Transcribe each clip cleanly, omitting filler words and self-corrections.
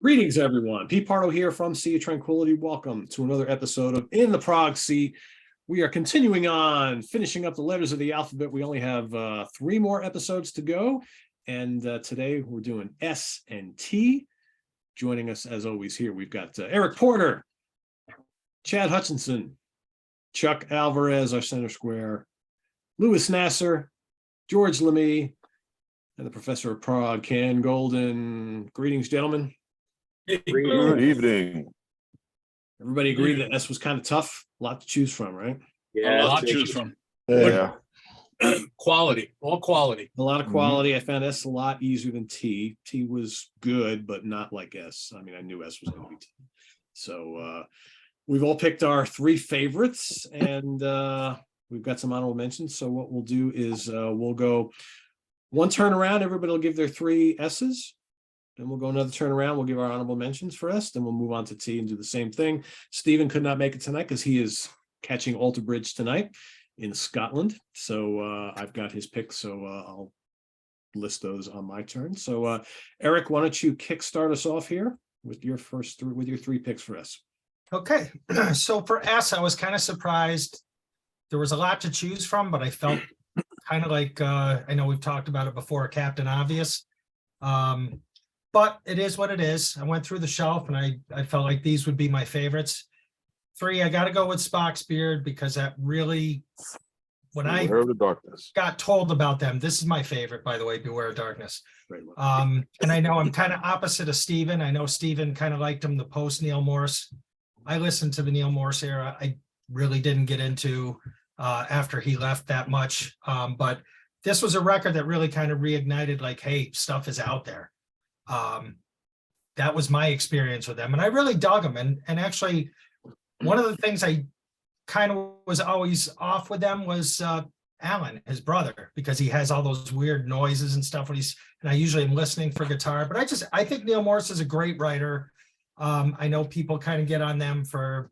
Greetings, everyone. Pete Pardo here from Sea of Tranquility. Welcome to another episode of In the Prog Seat. We are continuing on, finishing up the letters of the alphabet. We only have 3 more episodes to go. And today we're doing S and T. Joining us, as always, here, we've got Eric Porter, Chad Hutchinson, Chuck Alvarez, our center square, Louis Nasser, George Lemie, and the professor of prog, Ken Golden. Greetings, gentlemen. Good evening. Everybody agree that S was kind of tough? A lot to choose from, right? Yeah, a lot to choose from. Yeah. Quality, all quality. A lot of quality. I found S a lot easier than T. T was good, but not like S. I mean, I knew S was going to be T. So we've all picked our 3 favorites, and we've got some honorable mentions. So what we'll do is we'll go one turn around. Everybody will give their 3 S's. Then we'll go another turn around. We'll give our honorable mentions for S. Then we'll move on to T and do the same thing. Stephen could not make it tonight because he is catching Alter Bridge tonight in Scotland. So I've got his picks. So I'll list those on my turn. So Eric, why don't you kickstart us off here with your with your 3 picks for S? Okay, so for S, I was kind of surprised. There was a lot to choose from, but I felt kind of like I know we've talked about it before, Captain Obvious. But it is what it is. I went through the shelf and I felt like these would be my favorites. 3, I got to go with Spock's Beard because that really, when I Beware of the darkness. got told about them, this is my favorite, by the way, Beware of Darkness. Great one. And I know I'm kind of opposite of Steven. I know Steven kind of liked him the post Neil Morse. I listened to the Neil Morse era. I really didn't get into after he left that much. But this was a record that really kind of reignited like, hey, stuff is out there. That was my experience with them, and I really dug them. And actually, one of the things I kind of was always off with them was Alan, his brother, because he has all those weird noises and stuff when and I usually am listening for guitar, but I think Neil Morse is a great writer. I know people kind of get on them for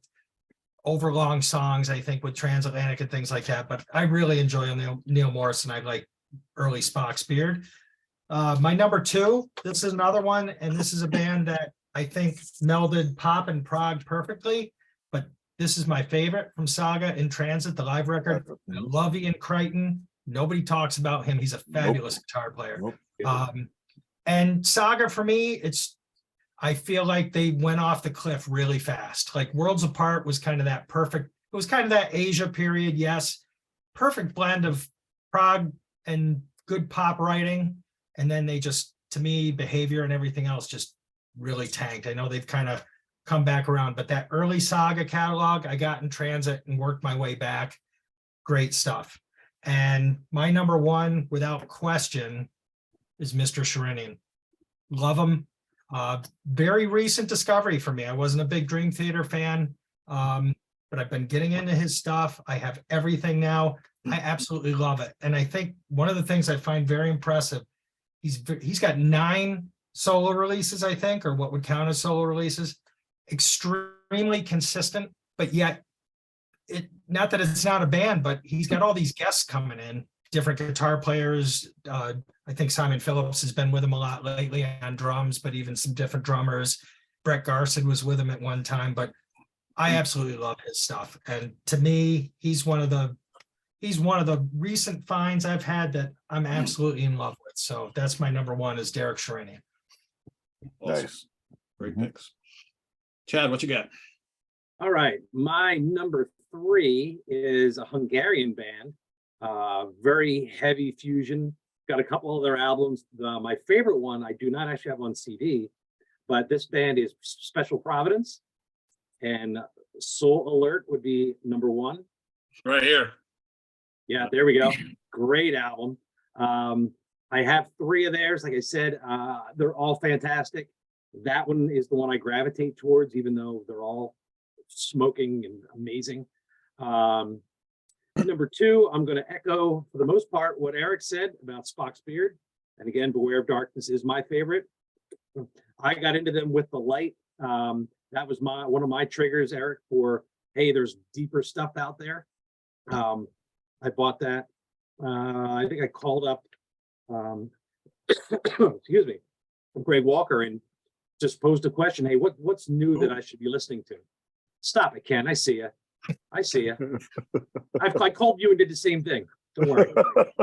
overlong songs, I think, with Transatlantic and things like that, but I really enjoy Neil Morse, and I like early Spock's Beard. My number 2, this is another one, and this is a band that I think melded pop and prog perfectly, but this is my favorite from Saga, In Transit, the live record. I love Ian Crichton. Nobody talks about him. He's a fabulous guitar player. And Saga, for me, I feel like they went off the cliff really fast. Like Worlds Apart was kind of that perfect, it was kind of that Asia period, yes. Perfect blend of prog and good pop writing. And then they just, to me, Behavior and everything else just really tanked. I know they've kind of come back around, but that early Saga catalog, I got In Transit and worked my way back. Great stuff. And my number 1, without question, is Mr. Sherinian. Love him. Very recent discovery for me. I wasn't a big Dream Theater fan, but I've been getting into his stuff. I have everything now. I absolutely love it. And I think one of the things I find very impressive, he's got 9 solo releases, I think, or what would count as solo releases. Extremely consistent, but yet not that it's not a band, but he's got all these guests coming in, different guitar players. I think Simon Phillips has been with him a lot lately on drums, but even some different drummers. Brett Garson was with him at one time, but I absolutely love his stuff. And to me, he's one of the recent finds I've had that I'm absolutely in love with. So that's my number 1 is Derek Sherinian. Awesome. Nice. Great picks. Chad, what you got? All right, my number 3 is a Hungarian band, very heavy fusion. Got a couple of their albums. My favorite one I do not actually have on CD, but this band is Special Providence, and Soul Alert would be number 1. Right here. Yeah, there we go. Great album. I have 3 of theirs. Like I said, they're all fantastic. That one is the one I gravitate towards, even though they're all smoking and amazing. Number 2, I'm going to echo, for the most part, what Eric said about Spock's Beard. And again, Beware of Darkness is my favorite. I got into them with The Light. That was one of my triggers, Eric, for, hey, there's deeper stuff out there. I bought that. I think I called up, excuse me, Greg Walker, and just posed a question. Hey, what's new that I should be listening to? Stop it, Ken. I see you. I see you. I called you and did the same thing. Don't worry.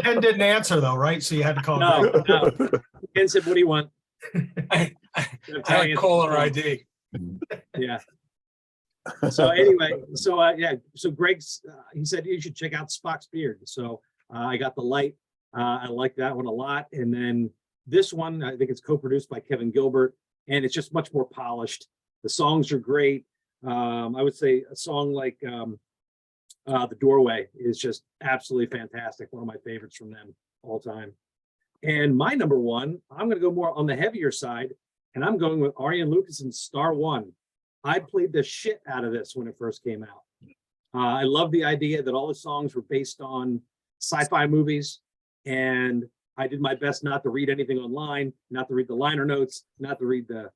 Ken didn't answer though, right? So you had to call. No, Greg. no. Ken said, "What do you want?" I That's how had answered caller the phone. ID. Yeah. So anyway, so Greg's he said you should check out Spock's Beard. So I got the light. I like that one a lot. And then this one, I think it's co-produced by Kevin Gilbert, and it's just much more polished. The songs are great. I would say a song like The Doorway is just absolutely fantastic. One of my favorites from them all time. And my number one, I'm going to go more on the heavier side, and I'm going with Arian Lucas's Star One. I played the shit out of this when it first came out. I love the idea that all the songs were based on sci-fi movies, and I did my best not to read anything online, not to read the liner notes, not to read the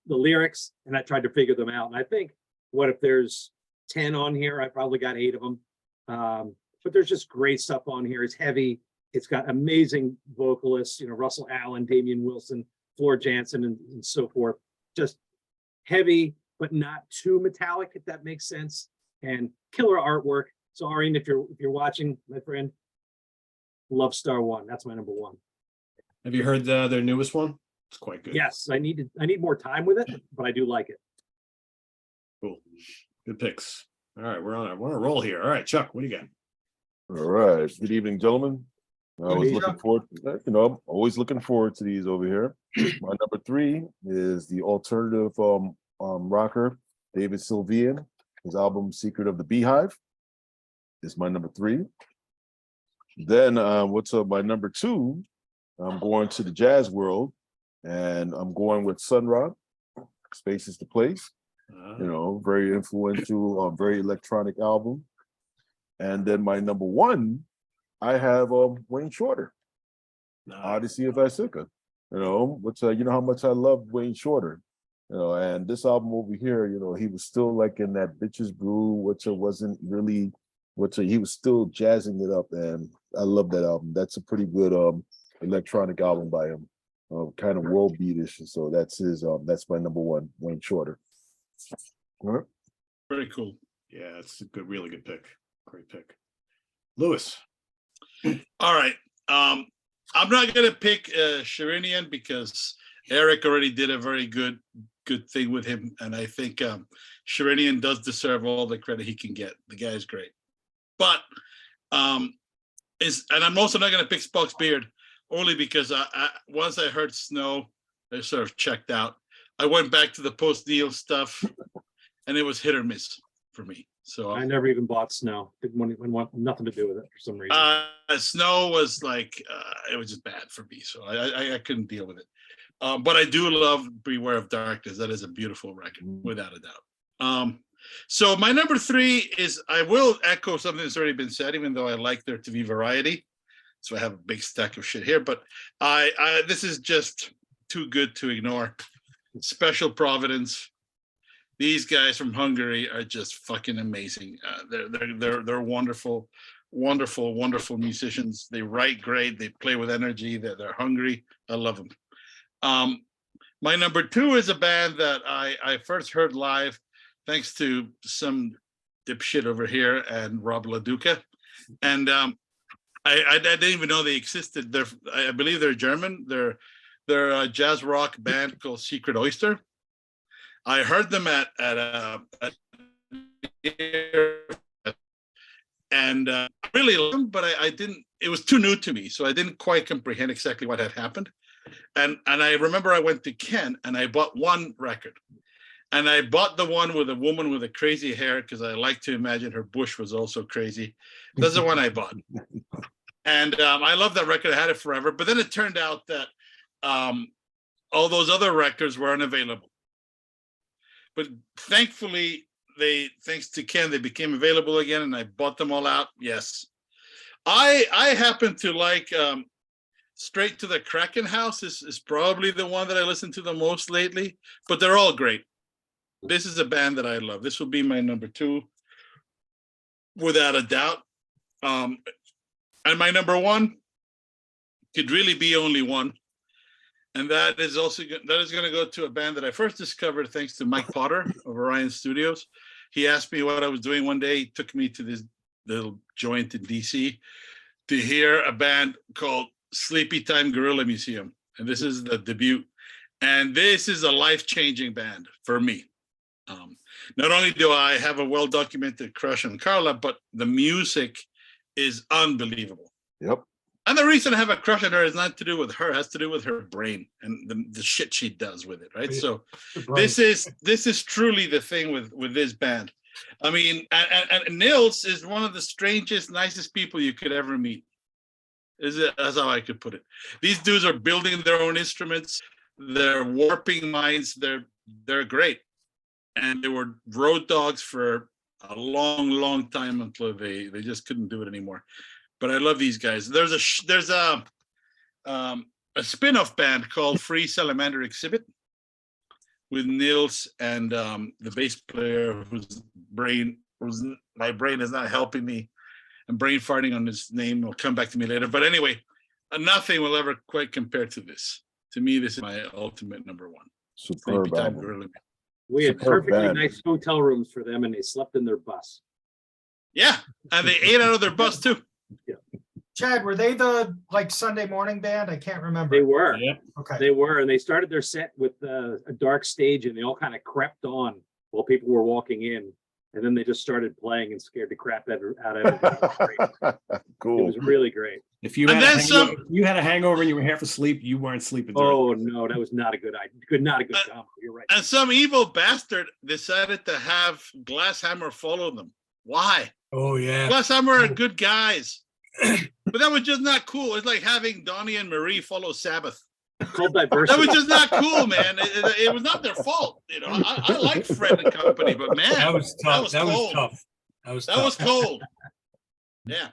lyrics, and I tried to figure them out. And I think, what if there's 10 on here? I probably got 8 of them. But there's just great stuff on here. It's heavy. It's got amazing vocalists, Russell Allen, Damian Wilson, Floor Jansen, and so forth. Just heavy, but not too metallic, if that makes sense. And killer artwork. So Arian, if you're watching, my friend, love Star One. That's my number one. Have you heard their newest one? It's quite good. Yes, I need more time with it, but I do like it. Cool. Good picks. All right, we're on a roll here. All right, Chuck, what do you got? All right. Good evening, gentlemen. I was evening. looking forward, I'm always looking forward to these over here. My number 3 is the alternative rocker, David Sylvian. His album Secret of the Beehive is my number 3. Then what's up? My number 2, I'm going to the jazz world, and I'm going with Sun Ra, Space is the Place. Very influential, very electronic album. And then my number 1, I have Wayne Shorter, Odyssey of Asuka. Which you know how much I love Wayne Shorter. And this album over here, he was still like in that Bitches Brew, which it wasn't really, he was still jazzing it up, and I love that album. That's a pretty good electronic album by him, kind of world beatish. And so that's that's my number 1, Wayne Shorter. All right. Very cool. Yeah, it's a good, really good pick. Great pick. Lewis. All right. I'm not gonna pick Sherinian because Eric already did a very good thing with him, and I think Sherinian does deserve all the credit he can get. The guy is great, but and I'm also not gonna pick Spock's Beard only because I once I heard Snow, I sort of checked out. I went back to the post-Neil stuff, and it was hit or miss for me. So I never even bought Snow. Didn't want nothing to do with it for some reason. Snow was like it was just bad for me, so I couldn't deal with it. But I do love Beware of Darkness. That is a beautiful record, without a doubt. So my number 3 is, I will echo something that's already been said, even though I like there to be variety. So I have a big stack of shit here, but this is just too good to ignore. Special Providence. These guys from Hungary are just fucking amazing. They're wonderful, wonderful, wonderful musicians. They write great. They play with energy. They're hungry. I love them. My number 2 is a band that I first heard live thanks to some dipshit over here and Rob LaDuca. And I didn't even know they existed. I believe they're German. They're a jazz rock band called Secret Oyster. I heard them at and I really loved them, but I didn't. It was too new to me, so I didn't quite comprehend exactly what had happened. And I remember I went to Ken and I bought one record, and I bought the one with a woman with a crazy hair because I like to imagine her bush was also crazy. That's the one I bought, and I love that record. I had it forever, but then it turned out that all those other records were unavailable. But thankfully, thanks to Ken, they became available again, and I bought them all out. Yes, I happen to like Straight to the Kraken House is probably the one that I listen to the most lately, but they're all great. This is a band that I love. This will be my number 2, without a doubt. And my number 1 could really be only one, And that is also that is going to go to a band that I first discovered thanks to Mike Potter of Orion Studios. He asked me what I was doing one day. He took me to this little joint in DC to hear a band called Sleepy Time Gorilla Museum. And this is the debut. And this is a life-changing band for me. Not only do I have a well-documented crush on Carla, but the music is unbelievable. Yep. And the reason I have a crush on her is not to do with her, it has to do with her brain and the shit she does with it, right? So this is truly the thing with this band. I mean, and Nils is one of the strangest, nicest people you could ever meet. That's how I could put it. These dudes are building their own instruments. They're warping minds. They're great. And they were road dogs for a long, long time until they just couldn't do it anymore. But I love these guys. There's a spin-off band called Free Salamander Exhibit with Nils and the bass player my brain is not helping me. I'm brain farting on his name. Will come back to me later. But anyway, nothing will ever quite compare to this. To me, this is my ultimate number one. Superb album. Gorilla. We had Superb perfectly band. nice hotel rooms for them, and they slept in their bus. Yeah, and they ate out of their bus too. Chad, were they the like Sunday morning band? I can't remember. They were. Yeah. Okay. They were, and they started their set with a dark stage, and they all kind of crept on while people were walking in, and then they just started playing and scared the crap out of everybody. It Cool. was really great. If you And had, then some- you had a hangover and you were half asleep, you weren't sleeping. during Oh no, that was not a good idea. Not a good combo. You're right. And some evil bastard decided to have Glasshammer follow them. Why? Oh yeah. Glasshammer are good guys. But that was just not cool. It's like having Donnie and Marie follow Sabbath. Called That diversity. was just not cool, man. It was not their fault. You know, I like Fred and company, but man, That was tough. That was cold. tough. That was That tough. was cold. Yeah.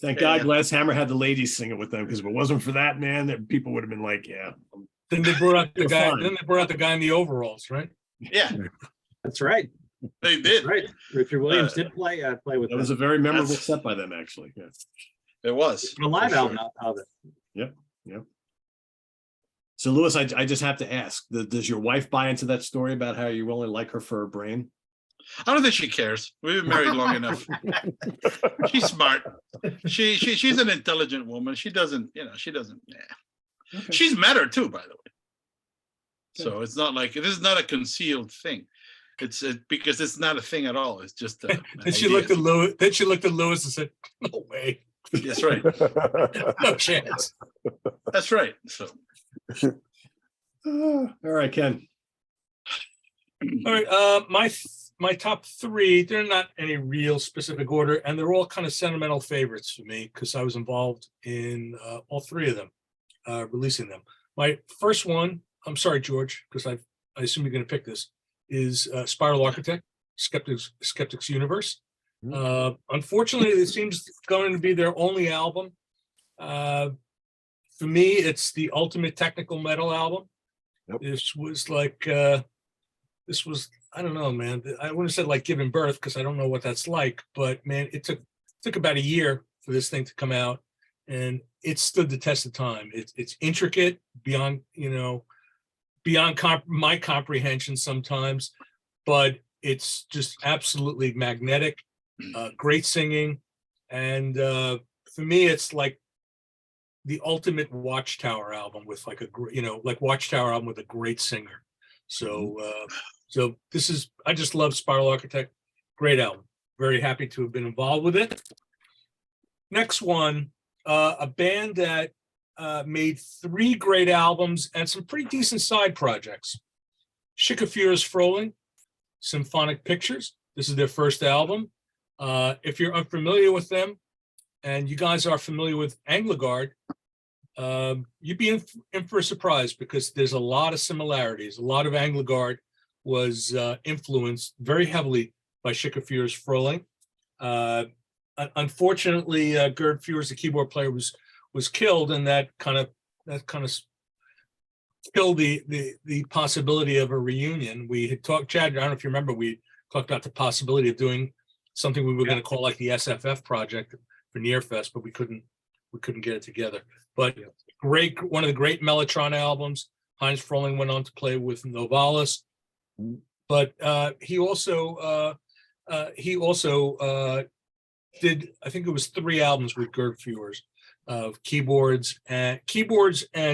Thank Yeah, God yeah. Glasshammer had the ladies sing it with them, because if it wasn't for that, man, that people would have been like, yeah. Then they brought out the You're guy. fine. Then they brought out the guy in the overalls, right? Yeah, That's right. they did. Right. Richard Williams did play with That was them. a very memorable That's- set by them, actually. Yeah. It was. A live for sure. album out of it. So, Louis, I just have to ask, does your wife buy into that story about how you only like her for her brain? I don't think she cares. We've been married long enough. She's smart. She's an intelligent woman. She doesn't. Yeah. Okay. She's met her too, by the way. So it's not like this is not a concealed thing. It's because it's not a thing at all. It's just. An Then she idea. looked at Lewis. Then she looked at Lewis and said, "No way, That's right. no chance." That's right. So All right, Ken. All right. My top three. They're not any real specific order, and they're all kind of sentimental favorites for me because I was involved in all three of them, releasing them. My first one. I'm sorry, George, because I assume you're going to pick this. Is Spiral Architect, Skeptics Universe. Unfortunately, it seems going to be their only album. For me, it's the ultimate technical metal album. Yep. This was I don't know, man. I wouldn't have said like giving birth because I don't know what that's like, but man, it took about a year for this thing to come out, and it stood the test of time. It's intricate beyond my comprehension sometimes, but it's just absolutely magnetic, great singing. And for me, it's like the ultimate Watchtower album with like like Watchtower album with a great singer. So, I just love Spiral Architect. Great album. Very happy to have been involved with it. Next one, a band that made 3 great albums and some pretty decent side projects. Shikafira's Froling, Symphonic Pictures. This is their first album. If you're unfamiliar with them, and you guys are familiar with Anglagard, you'd be in for a surprise because there's a lot of similarities. A lot of Anglagard was influenced very heavily by Shikafira's Froling. Unfortunately, Gerd Fures, the keyboard player, was killed, and that kind of killed the possibility of a reunion. We had talked, Chad, I don't know if you remember, we talked about the possibility of doing something we were going to call like the SFF project for Nearfest, but we couldn't get it together. But one of the great Mellotron albums. Heinz Frohling went on to play with Novalis, but he also did, I think it was 3 albums with Gerd Feuers of keyboards and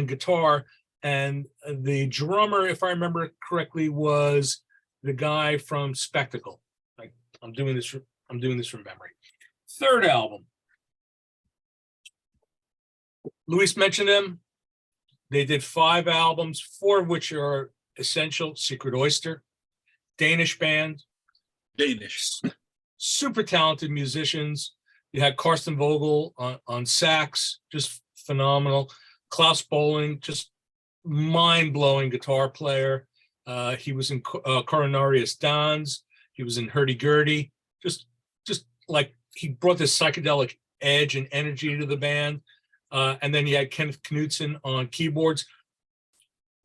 guitar. And the drummer, if I remember correctly, was the guy from Spectacle. Like, I'm doing this from memory. Third album. Luis mentioned them. They did 5 albums, 4 of which are essential. Secret Oyster, Danish band. Super talented musicians. You had Karsten Vogel on sax, just phenomenal. Klaus Bolling, just mind-blowing guitar player. He was in Coronarius Dans. He was in Hurdy-Gurdy. Just like, he brought this psychedelic edge and energy to the band. And then you had Kenneth Knudsen on keyboards.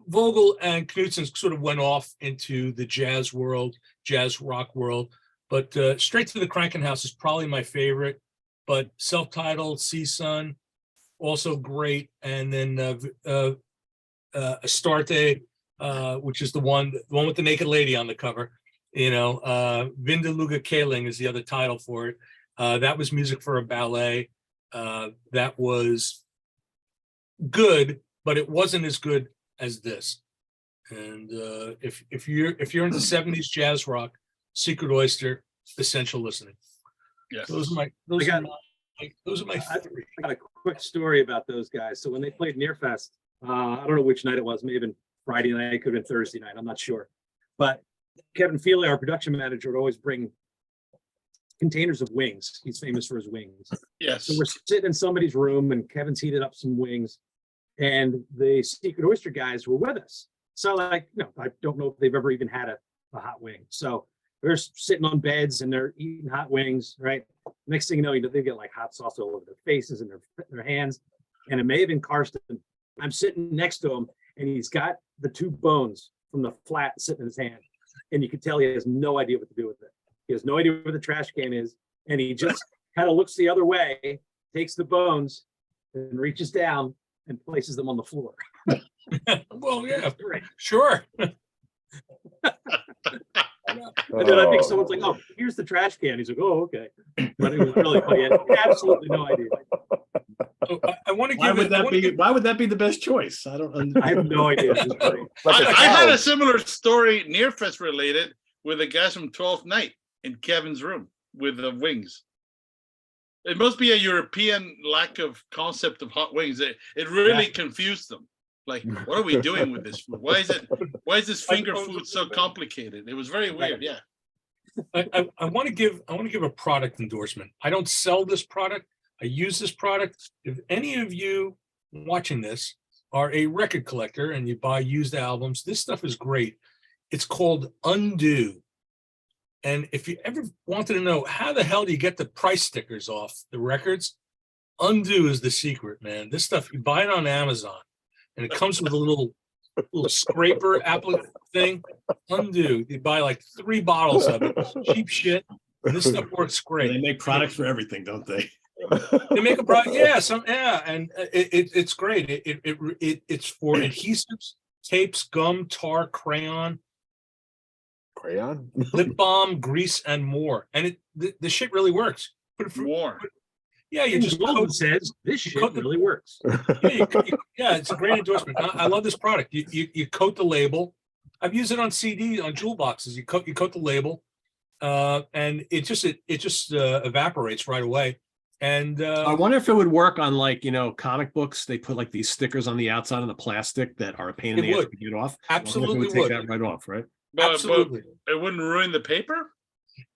Vogel and Knudsen sort of went off into the jazz world, jazz rock world. But Straight to the Krankenhaus is probably my favorite. But self-titled, CSUN, also great. And then Astarte, which is the one with the naked lady on the cover. Vindeluga Kaling is the other title for it. That was music for a ballet. That was good, but it wasn't as good as this. And if you're into 70s jazz rock, Secret Oyster, essential listening. Yes. Those are my 3. I got a quick story about those guys. So when they played Nearfest, I don't know which night it was, maybe Friday night, could have been Thursday night, I'm not sure. But Kevin Feely, our production manager, would always bring containers of wings. He's famous for his wings. Yes. So we're sitting in somebody's room and Kevin's heated up some wings and the Secret Oyster guys were with us. So I don't know if they've ever even had a hot wing. So they're sitting on beds and they're eating hot wings, right? Next thing you know, they get like hot sauce all over their faces and their hands. And it may have been Karsten. I'm sitting next to him and he's got the 2 bones from the flat sitting in his hand. And you can tell he has no idea what to do with it. He has no idea where the trash can is. And he just kind of looks the other way, takes the bones and reaches down and places them on the floor. Well, yeah, sure. And then I think someone's like, "Oh, here's the trash can." He's like, "Oh, okay." But it was really funny. He had absolutely no idea. I want to give. Why would that be the best choice? I don't. I have no idea. I had a similar story, Nearfest related, with the guys from 12th Night in Kevin's room with the wings. It must be a European lack of concept of hot wings. It really confused them. Like, what are we doing with this food? Why is this finger food so complicated? It was very weird. Yeah. I want to give a product endorsement. I don't sell this product. I use this product. If any of you watching this are a record collector and you buy used albums, this stuff is great. It's called Undo. And if you ever wanted to know how the hell do you get the price stickers off the records, Undo is the secret, man. This stuff, you buy it on Amazon and it comes with a little scraper thing. Undo. You buy like 3 bottles of it. It's cheap shit. And this stuff works great. They make products for everything, don't they? They make a product, and it's great. It's for adhesives, tapes, gum, tar, crayon, lip balm, grease, and more. And the shit really works. More. Yeah, you just Golden says this shit really works. Yeah, it's a great endorsement. I love this product. You coat the label. I've used it on CD, on jewel boxes. You coat the label, and it just evaporates right away. And I wonder if it would work on, like, comic books. They put like these stickers on the outside of the plastic that are a pain in the ass to get off. Absolutely take that right off, right? Absolutely. But it wouldn't ruin the paper?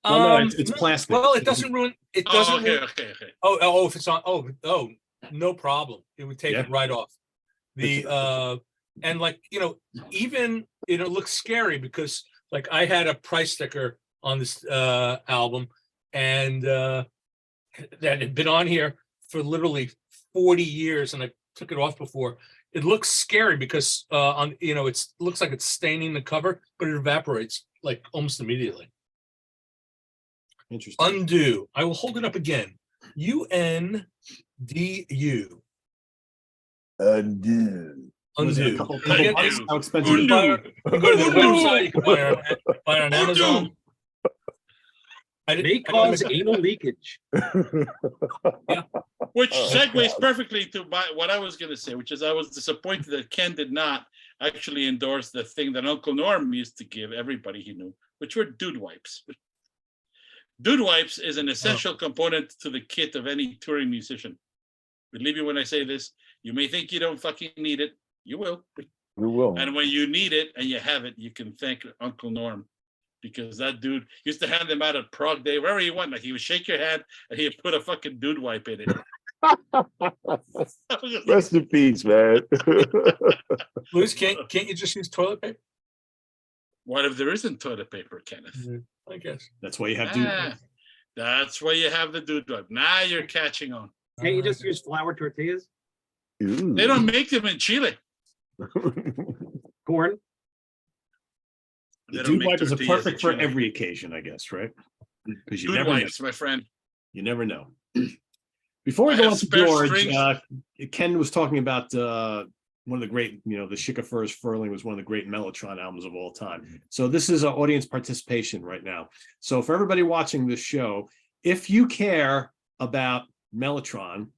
Well, no, it's plastic. Well, it doesn't ruin. It doesn't. Okay. Oh, if it's on. Oh, no problem. It would take it right off. And like, even it looks scary because like I had a price sticker on this album and that had been on here for literally 40 years and I took it off before. It looks scary because it looks like it's staining the cover, but it evaporates like almost immediately. Interesting. Undo. I will hold it up again. UNDU. Undo. Was it a Undo. couple You get bucks? this- How expensive? you buy it- you go to the Undo. website, you can buy it on Undo. Amazon. May cause anal leakage. Which Oh, segues God. perfectly to what I was going to say, which is I was disappointed that Ken did not actually endorse the thing that Uncle Norm used to give everybody he knew, which were dude wipes. Dude wipes is an essential component to the kit of any touring musician. Believe me when I say this, you may think you don't fucking need it. You will. You will. And when you need it and you have it, you can thank Uncle Norm. Because that dude used to hand them out at Prog Day, wherever he went. Like he would shake your hand and he'd put a fucking dude wipe in it. I was just like, Rest in peace, man. Louis, can't you just use toilet paper? what if there isn't toilet paper, Kenneth? I guess. That's why you have dude. Ah, that's why you have the dude wipe. Now you're catching on. Can't you just use flour tortillas? They don't make them in Chile. Corn? They The don't dude make wipe is a tortillas in perfect for Chile. every occasion, I guess, right? Because you Dude never know. wipes, my friend. You never know. Before we I go have on to spare George, strings. Ken was talking about one of the great, the Schickerfur's Furling was one of the great Mellotron albums of all time. So this is an audience participation right now. So for everybody watching this show, if you care about Mellotron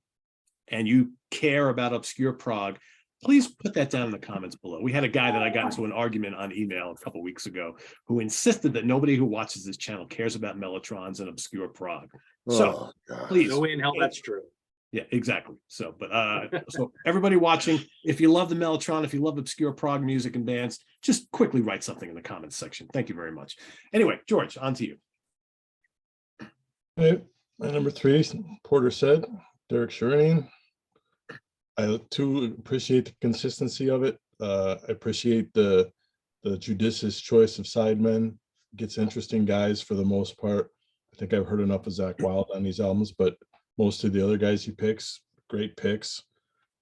and you care about obscure prog, please put that down in the comments below. We had a guy that I got into an argument on email a couple weeks ago who insisted that nobody who watches this channel cares about Mellotrons and obscure prog. So God. please. No way in hell that's true. Yeah, exactly. So, but so everybody watching, if you love the Mellotron, if you love obscure prog music and bands, just quickly write something in the comments section. Thank you very much. Anyway, George, on to you. Okay, my number 3, Porter said, Derek Sherinian. I too appreciate the consistency of it. I appreciate the judicious choice of sidemen. Gets interesting guys for the most part. I think I've heard enough of Zakk Wylde on these albums, but most of the other guys he picks, great picks,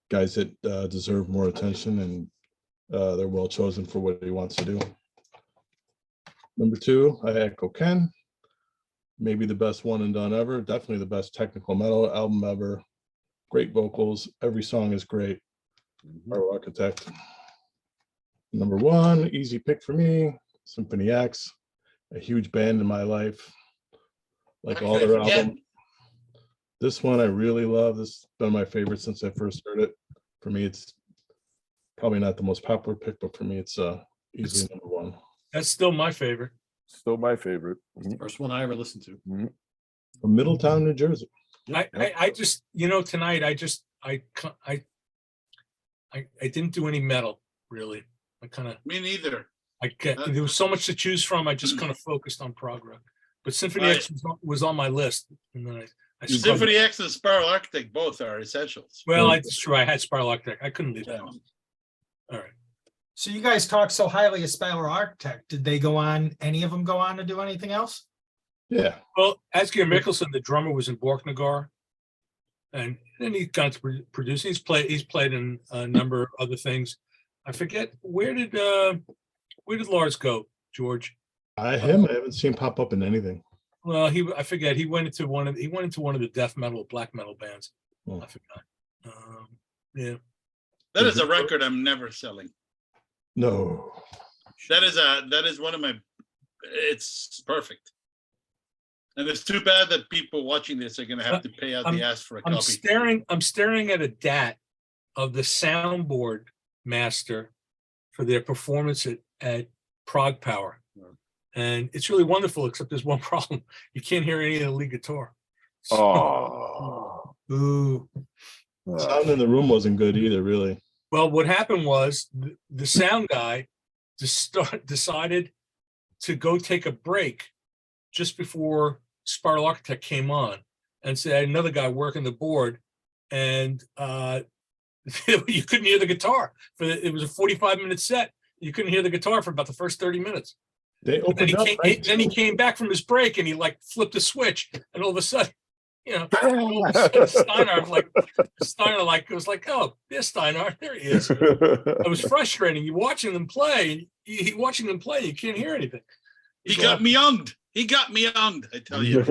guys that deserve more attention, and they're well chosen for what he wants to do. Number 2, I echo Ken. Maybe the best one and done ever. Definitely the best technical metal album ever. Great vocals. Every song is great. Our Architect. Number 1, easy pick for me. Symphony X. A huge band in my life. Like all their albums. This one I really love. This has been my favorite since I first heard it. For me, it's probably not the most popular pick, but for me, it's easily number 1. That's still my favorite. Still my favorite. First one I ever listened to. From Middletown, New Jersey. I just, tonight I didn't do any metal really. I kind of, Me neither. there was so much to choose from. I just kind of focused on prog rock. But Symphony X was on my list, and then I scrubbed Symphony it. X and Spiral Architect both are essentials. Well, it's true. I had Spiral Architect. I couldn't leave that one. All right. So you guys talk so highly of Spiral Architect. Did they go on? Any of them go on to do anything else? Yeah. Well, Asger Mikkelsen, the drummer, was in Borknagar, and then he got to produce. He's played in a number of other things. I forget where did Lars go, George? I haven't seen pop up in anything. Well, I forget. He went into one of the death metal, black metal bands. Oh. I forgot. Yeah. That is a record I'm never selling. No. That is one of my. It's perfect. And it's too bad that people watching this are going to have to pay out the ass for a copy. I'm staring at a DAT of the soundboard master for their performance at Prog Power. And it's really wonderful, except there's one problem. You can't hear any of the lead guitar. Oh. Ooh. Sound in the room wasn't good either, really. Well, what happened was the sound guy decided to go take a break just before Spiral Architect came on, and said another guy working the board, and you couldn't hear the guitar. It was a 45-minute set. You couldn't hear the guitar for about the first 30 minutes. They Then opened up. then he came back from his break, and he flipped a switch, and all of a sudden, Steiner it was like, oh, there's Steiner, there he is. It was frustrating. You watching them play, you can't hear anything. He got me younged. I tell you.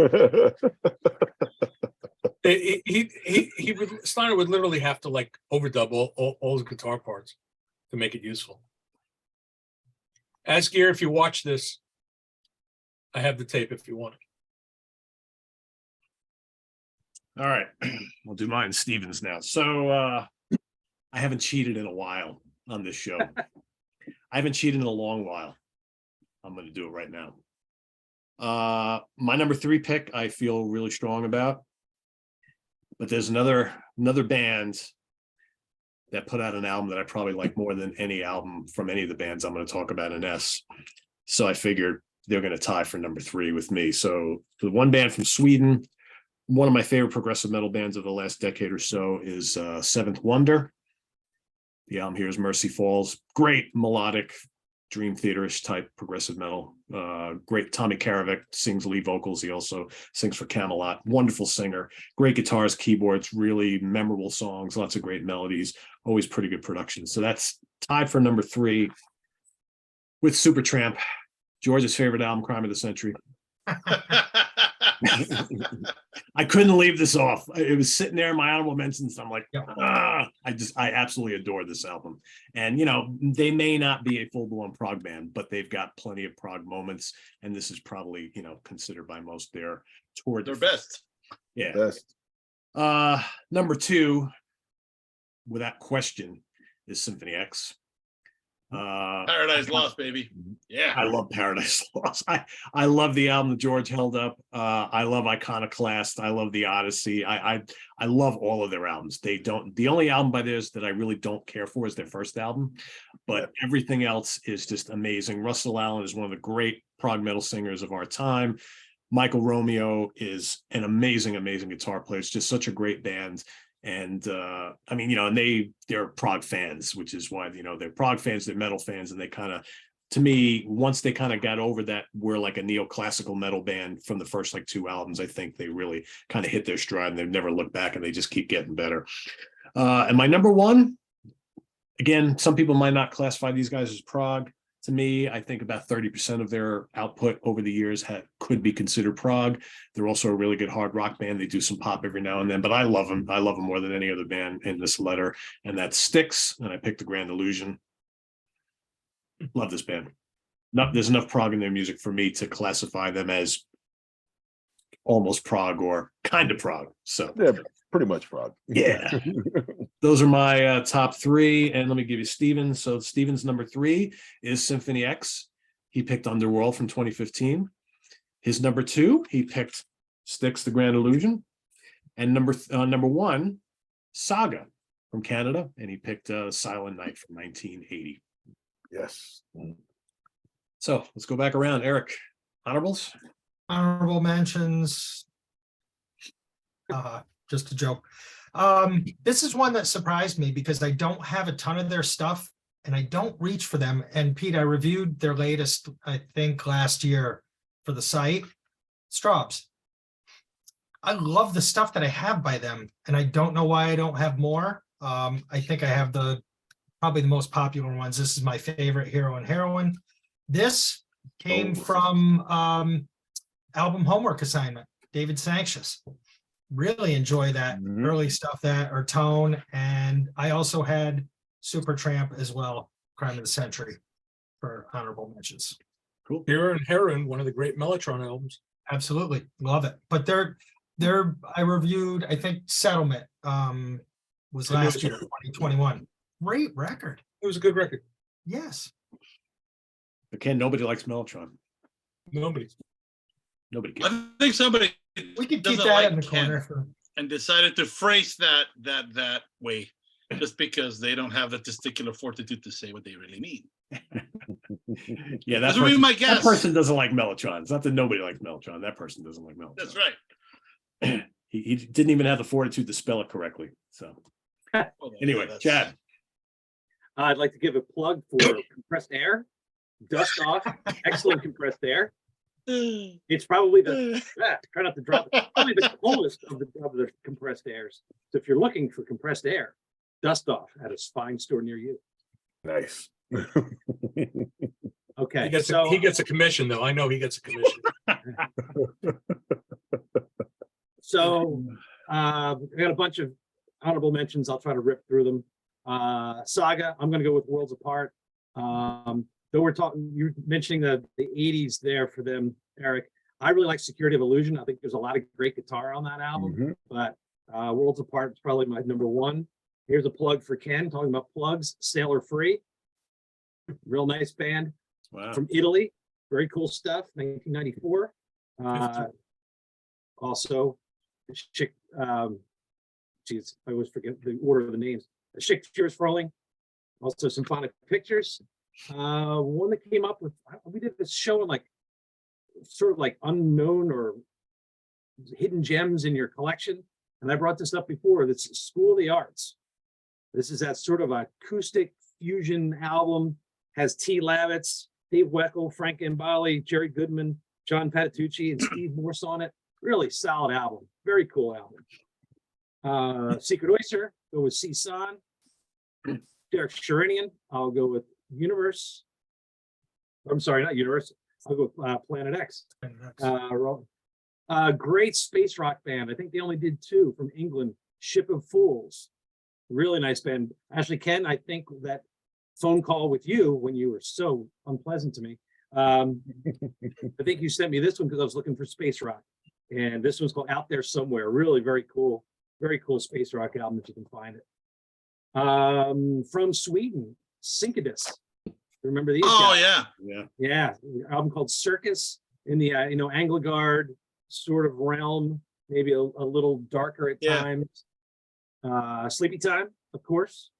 Steiner would literally have to like overdub all his guitar parts to make it useful. Ask Gear if you watch this. I have the tape if you want it. All right, we'll do mine, Stevens now. So I haven't cheated in a while on this show. I haven't cheated in a long while. I'm going to do it right now. My number 3 pick, I feel really strong about, but there's another band that put out an album that I probably like more than any album from any of the bands I'm going to talk about in S. So I figured they're going to tie for number 3 with me. So the one band from Sweden, one of my favorite progressive metal bands of the last decade or so is Seventh Wonder. The album here is Mercy Falls. Great melodic, Dream Theater-ish type progressive metal. Great. Tommy Karavik sings lead vocals. He also sings for Camelot. Wonderful singer. Great guitars, keyboards, really memorable songs, lots of great melodies, always pretty good production. So that's tied for number 3 with Supertramp, George's favorite album, Crime of the Century. I couldn't leave this off. It was sitting there in my honorable mentions. I'm like, I absolutely adore this album. And, you know, they may not be a full-blown prog band, but they've got plenty of prog moments. And this is probably, you know, considered by most their best. Yeah. Best. Number 2, without question, is Symphony X. Paradise Lost, baby. Yeah. I love Paradise Lost. I love the album that George held up. I love Iconoclast. I love the Odyssey. I love all of their albums. The only album by theirs that I really don't care for is their first album, but everything else is just amazing. Russell Allen is one of the great prog metal singers of our time. Michael Romeo is an amazing guitar player. It's just such a great band. And I mean, you know, and they're prog fans, which is why, you know, they're prog fans, they're metal fans, and they kind of, to me, once they kind of got over that we're like a neoclassical metal band from the first like 2 albums, I think they really kind of hit their stride and they've never looked back, and they just keep getting better. And my number 1, again, some people might not classify these guys as prog. To me, I think about 30% of their output over the years could be considered prog. They're also a really good hard rock band. They do some pop every now and then, but I love them. I love them more than any other band in this letter, and that's Styx. And I picked The Grand Illusion. Love this band. There's enough prog in their music for me to classify them as almost prog or kind of prog. So Yeah, pretty much prog. yeah. Those are my top 3. And let me give you Stevens. So Stevens' number 3 is Symphony X. He picked Underworld from 2015. His number 2, he picked Styx, The Grand Illusion. And number 1, Saga from Canada. And he picked Silent Night from 1980. Yes. So let's go back around. Eric, honorables? Honorable mentions. Just a joke. This is one that surprised me because I don't have a ton of their stuff and I don't reach for them. And Pete, I reviewed their latest, I think last year for the site, Straubs. I love the stuff that I have by them and I don't know why I don't have more. I think I have probably the most popular ones. This is my favorite, Hero and Heroine. This came from album Homework Assignment, David Sanctious. Really enjoy that early stuff, or Tone. And I also had Supertramp as well, Crime of the Century, for honorable mentions. Cool. Hero and Heron, one of the great Mellotron albums. Absolutely. Love it. But I reviewed, I think Settlement was last year, 2021. Great record. It was a good record. Yes. But Ken, nobody likes Mellotron. Nobody Nobody I cares. think somebody We could keep doesn't that like in the Ken corner for. and decided to phrase that way just because they don't have the testicular fortitude to say what they really mean. Yeah, that That's would be my that guess. person doesn't like Mellotron. It's not that nobody likes Mellotron. That person doesn't like Mellotron. That's right. He didn't even have the fortitude to spell it correctly. So Well, anyway, that's- Chad. I'd like to give a plug for compressed air, dust off, excellent compressed air. It's probably try not to drop it. Probably the coolest of the compressed airs. So if you're looking for compressed air, dust off at a fine store near you. Nice. Okay, He gets a commission, though. I know he gets a commission. so I got a bunch of honorable mentions. I'll try to rip through them. Saga, I'm going to go with Worlds Apart. Though we're talking, you're mentioning the 80s there for them, Eric. I really like Security of Illusion. I think there's a lot of great guitar on that album, Mhm. but Worlds Apart is probably my number one. Here's a plug for Ken, talking about plugs, Sailor Free. Real nice band Wow. from Italy. Very cool stuff, 1994. Also, Chick, geez, I always forget the order of the names. Chick Tears Falling. Also Symphonic Pictures. One that came up with, we did this show on like, sort of like unknown or hidden gems in your collection. And I brought this up before. This is School of the Arts. This is that sort of acoustic fusion album. Has T. Lavitz, Dave Weckl, Frank Gambale, Jerry Goodman, John Patitucci, and Steve Morse on it. Really solid album. Very cool album. Secret Oyster, go with C-Son. Derek Sherinian, I'll go with Universe. I'm sorry, not Universe. I'll go with Planet X. Great space rock band. I think they only did two from England. Ship of Fools. Really nice band. Actually, Ken, I think that phone call with you when you were so unpleasant to me. I think you sent me this one because I was looking for space rock. And this one's called Out There Somewhere. Really very cool space rock album if you can find it. From Sweden, Syncubus. Remember these Oh guys? yeah. Yeah, album called Circus in the Angligard sort of realm, maybe a little darker at Yeah. times. Sleepy Time, of course.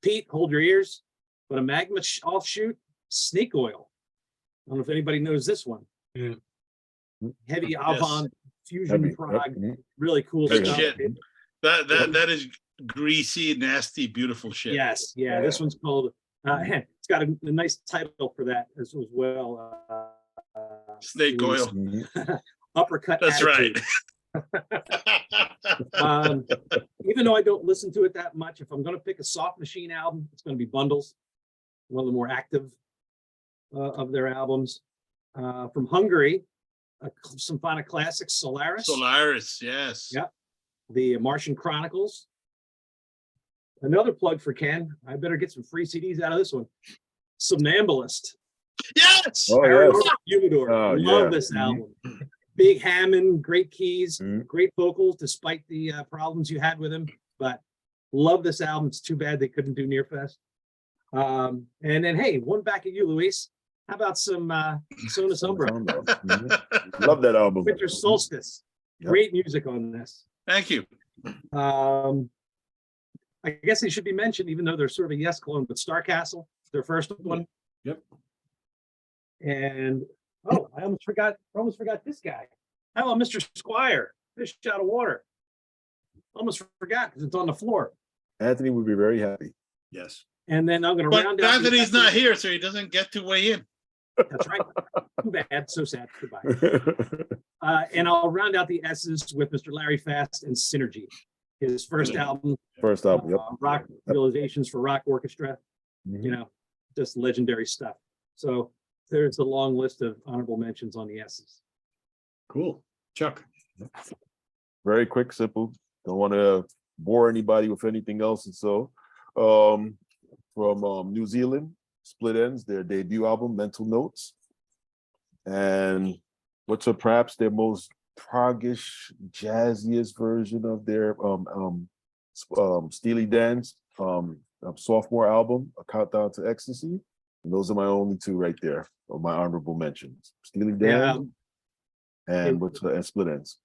Pete, hold your ears. But a Magma offshoot, Snake Oil. I don't know if anybody knows this one. Yeah. Heavy avant fusion Heavy, prog, yep. really cool Good stuff. shit. That is greasy, nasty, beautiful shit. Yes, yeah. This one's called. It's got a nice title for that as well. Snake oil. Mhm. Uppercut. That's Attitude. right. Even though I don't listen to it that much, if I'm going to pick a Soft Machine album, it's going to be Bundles, one of the more active of their albums. From Hungary, a symphonic classic, Solaris. Solaris, yes. Yeah. The Martian Chronicles. Another plug for Ken. I better get some free CDs out of this one. Somnambulist. Yes. Oh, Arizona yes. Humidor. Oh, Love yeah. this Mhm. album. Big Hammond, great keys, Mhm. great vocals, despite the problems you had with him. But love this album. It's too bad they couldn't do Nearfest. And then, hey, one back at you, Luis. How about some Sonus Umbra? Mhm. Love that album. Winter Solstice. Yep. Great music on this. Thank you. I guess they should be mentioned, even though they're sort of a Yes clone, but Star Castle, their first one. Yep. And I almost forgot this guy. Hello, Mr. Squire, fish out of water. Almost forgot because it's on the floor. Anthony would be very happy. Yes. And then I'm going to But round out. the Anthony's not S's. here, so he doesn't get to weigh in. That's right. Too bad. So sad. Goodbye. And I'll round out the S's with Mr. Larry Fast and Synergy, his first album, First album. Yep. Rock Realizations for Rock Orchestra. Mhm. You know, just legendary stuff. So there's a long list of honorable mentions on the S's. Cool. Chuck. Very quick, simple. Don't want to bore anybody with anything else. And so, from New Zealand, Split Ends, their debut album, Mental Notes, and what's perhaps their most proggish, jazziest version of their Steely Dan's sophomore album, A Countdown to Ecstasy. And those are my only two right there of my honorable mentions. Steely Dan and Split Ends.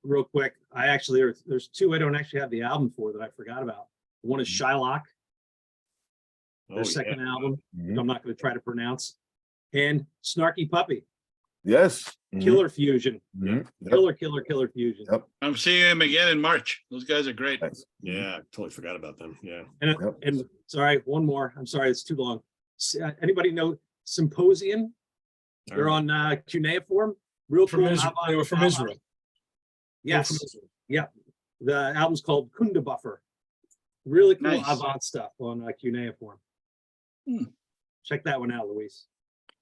Real quick, I actually there's two I don't actually have the album for that I forgot about. One is Shylock, their Oh, second yeah. album, Mhm. which I'm not going to try to pronounce, and Snarky Puppy, Yes. Mhm. Killer Fusion, Mhm. Yep. killer fusion. Yep. I'm seeing him again in March. Those guys are great. Thanks. Yeah, I totally forgot about them. Yeah. And Yep. and sorry, one more. I'm sorry, it's too long. Anybody know Symposium? They're on cuneiform. Real From cool. Israel. They were from Israel. They were from Yes. Israel. Yeah. The album's called Kunda Buffer. Really cool Nice. avant stuff on cuneiform. Hmm. Check that one out, Luis.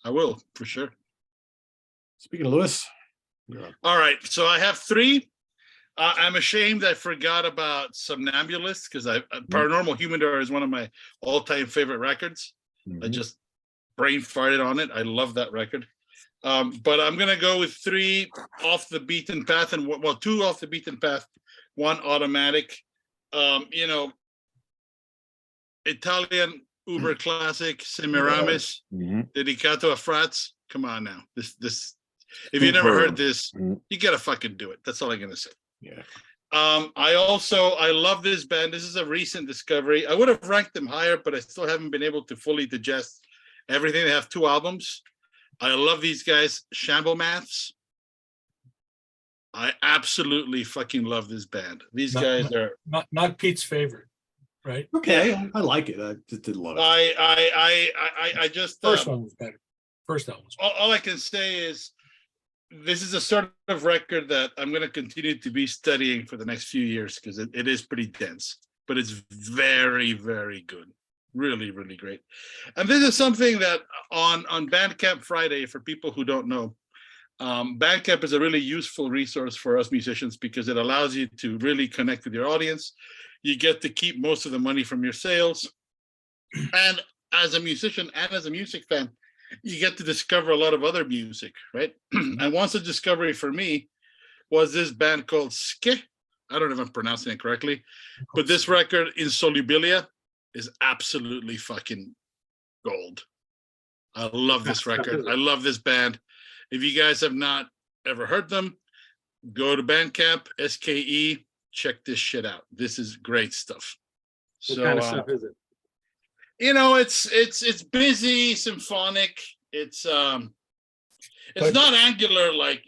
I will, for sure. Speaking of Lewis, you're up. All right. So I have three. I'm ashamed I forgot about Somnambulist because Paranormal Humidor is one of my all-time favorite records. I Mhm. just brain farted on it. I love that record. But I'm gonna go with 3 off the beaten path and 2 off the beaten path, 1 automatic. You know, Italian uber classic Semiramis, Mhm. Dedicato a Frats. Come on now, this. If you Superb. never heard this, Mhm. you gotta fucking do it. That's all I'm gonna say. Yeah. I love this band. This is a recent discovery. I would have ranked them higher, but I still haven't been able to fully digest everything. They have 2 albums. I love these guys, Shamble Maths. I absolutely fucking love this band. These Not- guys are. Not Pete's favorite, right? Okay, I like it. I just didn't love it. I just. First one was better. First album was better. All I can say is, this is a sort of record that I'm going to continue to be studying for the next few years because it is pretty dense, but it's very, very good. Really, really great. And this is something that on Bandcamp Friday, for people who don't know, Bandcamp is a really useful resource for us musicians because it allows you to really connect with your audience. You get to keep most of the money from your sales. And as a musician and as a music fan, you get to discover a lot of other music, right? And once a discovery for me was this band called Ske. I don't know if I'm pronouncing it correctly, but this record, Insolubilia, is absolutely fucking gold. I love this record. I love this band. If you guys have not ever heard them, go to Bandcamp, SKE, check this shit out. This is great stuff. What kind of stuff is it? You know, it's busy, symphonic. It's not angular like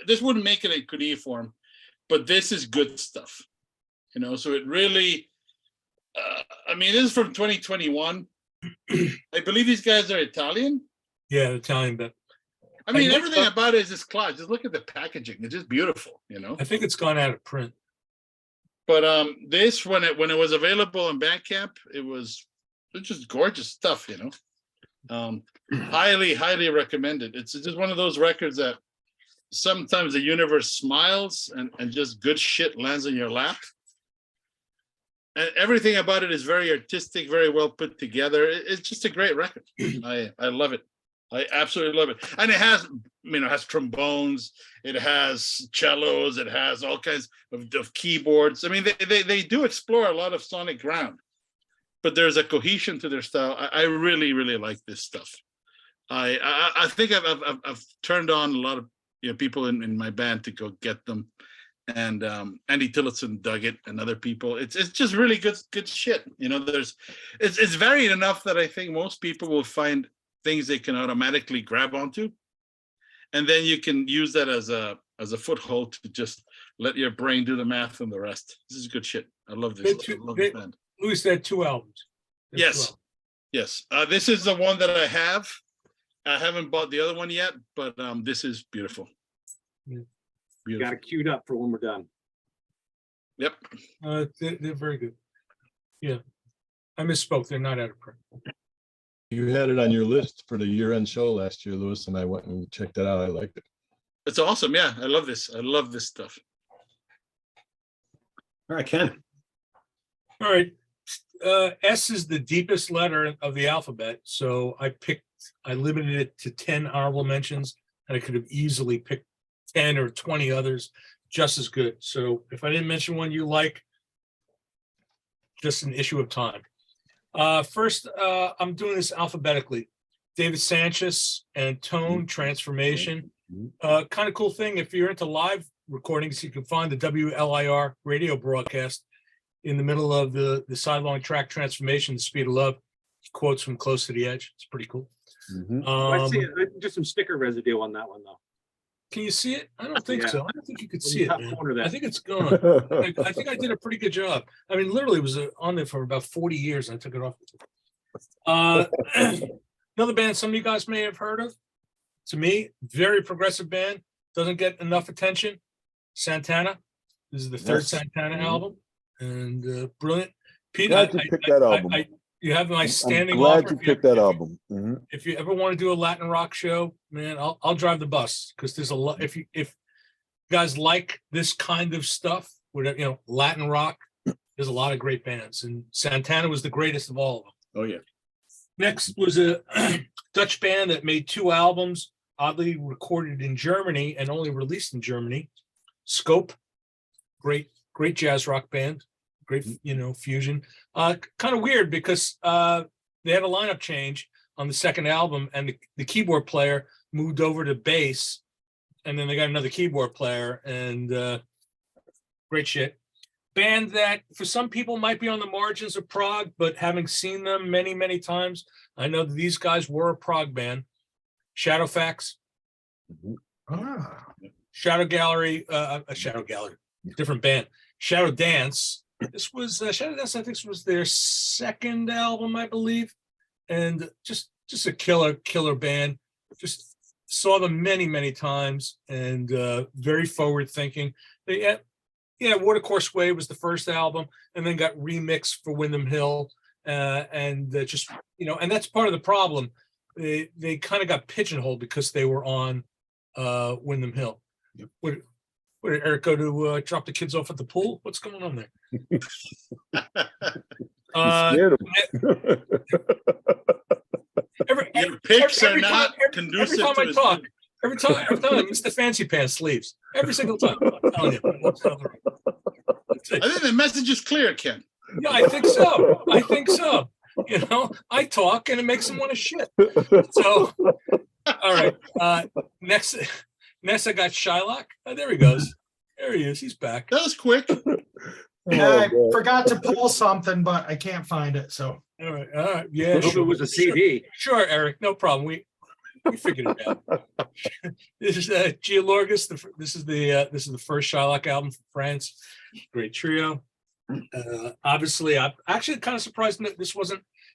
this wouldn't make it a cuneiform, but this is good stuff. You know, so it really. I mean, this is from 2021. I believe these guys are Italian. Yeah, Italian band. I mean, looked everything up- about it is just class. Just look at the packaging; it's just beautiful. You know. I think it's gone out of print. But this when it was available in Bandcamp, it's just gorgeous stuff. You know. Highly recommended. It's just one of those records that sometimes the universe smiles and just good shit lands in your lap. And everything about it is very artistic, very well put together. It's just a great record. I love it. I absolutely love it. And it has, it has trombones, it has cellos, it has all kinds of keyboards. I mean, they do explore a lot of sonic ground, but there's a cohesion to their style. I really, really like this stuff. I think I've turned on a lot of people in my band to go get them. And Andy Tillotson dug it, and other people. It's just really good shit. You know, it's varied enough that I think most people will find things they can automatically grab onto, and then you can use that as a foothold to just let your brain do the math and the rest. This is good shit. I love this. I love this band. Louis had 2 albums. Yes. This is the one that I have. I haven't bought the other one yet, but this is beautiful. You got it queued up for when we're done. Yep. They're very good. Yeah, I misspoke. They're not out of print. You had it on your list for the year-end show last year, Louis, and I went and checked it out. I liked it. It's awesome. Yeah, I love this. I love this stuff. All right, Ken. All right. S is the deepest letter of the alphabet, so I limited it to 10 honorable mentions, and I could have easily picked 10 or 20 others just as good. So if I didn't mention one you like, just an issue of time. First, I'm doing this alphabetically. David Sanchez and Tone Transformation. Kind of cool thing. If you're into live recordings, you can find the WLIR radio broadcast in the middle of the sidelong track Transformation, The Speed of Love. Quotes from Close to the Edge. It's pretty cool. I see just some sticker residue on that one, though. Can you see it? I don't think Yeah. so. I don't think you could In see the it. top Man. corner there. I think it's gone. I think I did a pretty good job. I mean, literally, it was on there for about 40 years. I took it off. Another band some of you guys may have heard of. To me, very progressive band. Doesn't get enough attention. Santana. This is the third Yes. Santana album, and brilliant. Pete, Glad you picked that album. you have my standing I'm glad offer. you picked that album. Mhm. If you ever want to do a Latin rock show, man, I'll drive the bus because there's a lot. If guys like this kind of stuff, with, you know, Latin rock, there's a lot of great bands, and Santana was the greatest of all of them. Oh, yeah. Next was a Dutch band that made 2 albums, oddly recorded in Germany and only released in Germany. Scope, great jazz rock band, great, you know, fusion. Kind of weird because they had a lineup change on the second album, and the keyboard player moved over to bass, and then they got another keyboard player, and great shit. Band that for some people might be on the margins of prog, but having seen them many, many times, I know that these guys were a prog band. Shadowfax, Ah, Shadow Gallery, different band. Shadow Dance. This was Shadow Dance. I think this was their second album, I believe, and just a killer band. Just saw them many, many times, and very forward thinking. They, Watercourse Way was the first album, and then got remixed for Windham Hill, and just, you know, and that's part of the problem. They kind of got pigeonholed because they were on Windham Hill. Yep. What did Eric go to drop the kids off at the pool? What's going on there? You scared 'em. Your picks are every not time conducive I to his. talk, every time Mr. Fancy Pants leaves. Every single time. I'm telling you. I think the message is clear, Ken. Yeah, I think so. You know, I talk and it makes them want to shit. So, all right. Next I got Shylock. Oh, there he goes. There he is. He's back. That was quick. yeah, I Oh, forgot to pull something, but I can't find it. So All right. Yeah, I hope it sure. was a CD. Sure, Eric. No problem. We figured it out. This is Geolorgus. This is the first Shylock album from France. Great trio. Obviously, I'm actually kind of surprised that this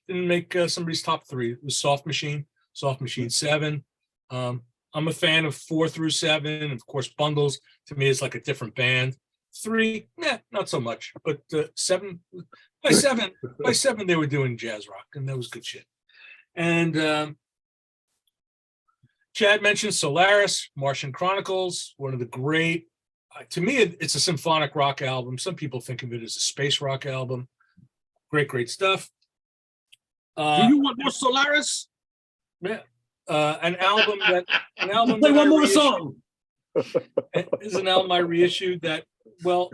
didn't make somebody's top 3. It was Soft Machine 7. I'm a fan of 4 through 7, and of course, Bundles to me is like a different band. 3, not so much, but 7. By 7, they were doing jazz rock, and that was good shit. And Chad mentioned Solaris, Martian Chronicles, one of the great. To me, it's a symphonic rock album. Some people think of it as a space rock album. Great stuff. Do you want more Solaris? Yeah. An album that Play one I more reissued- song. is an album I reissued that, well,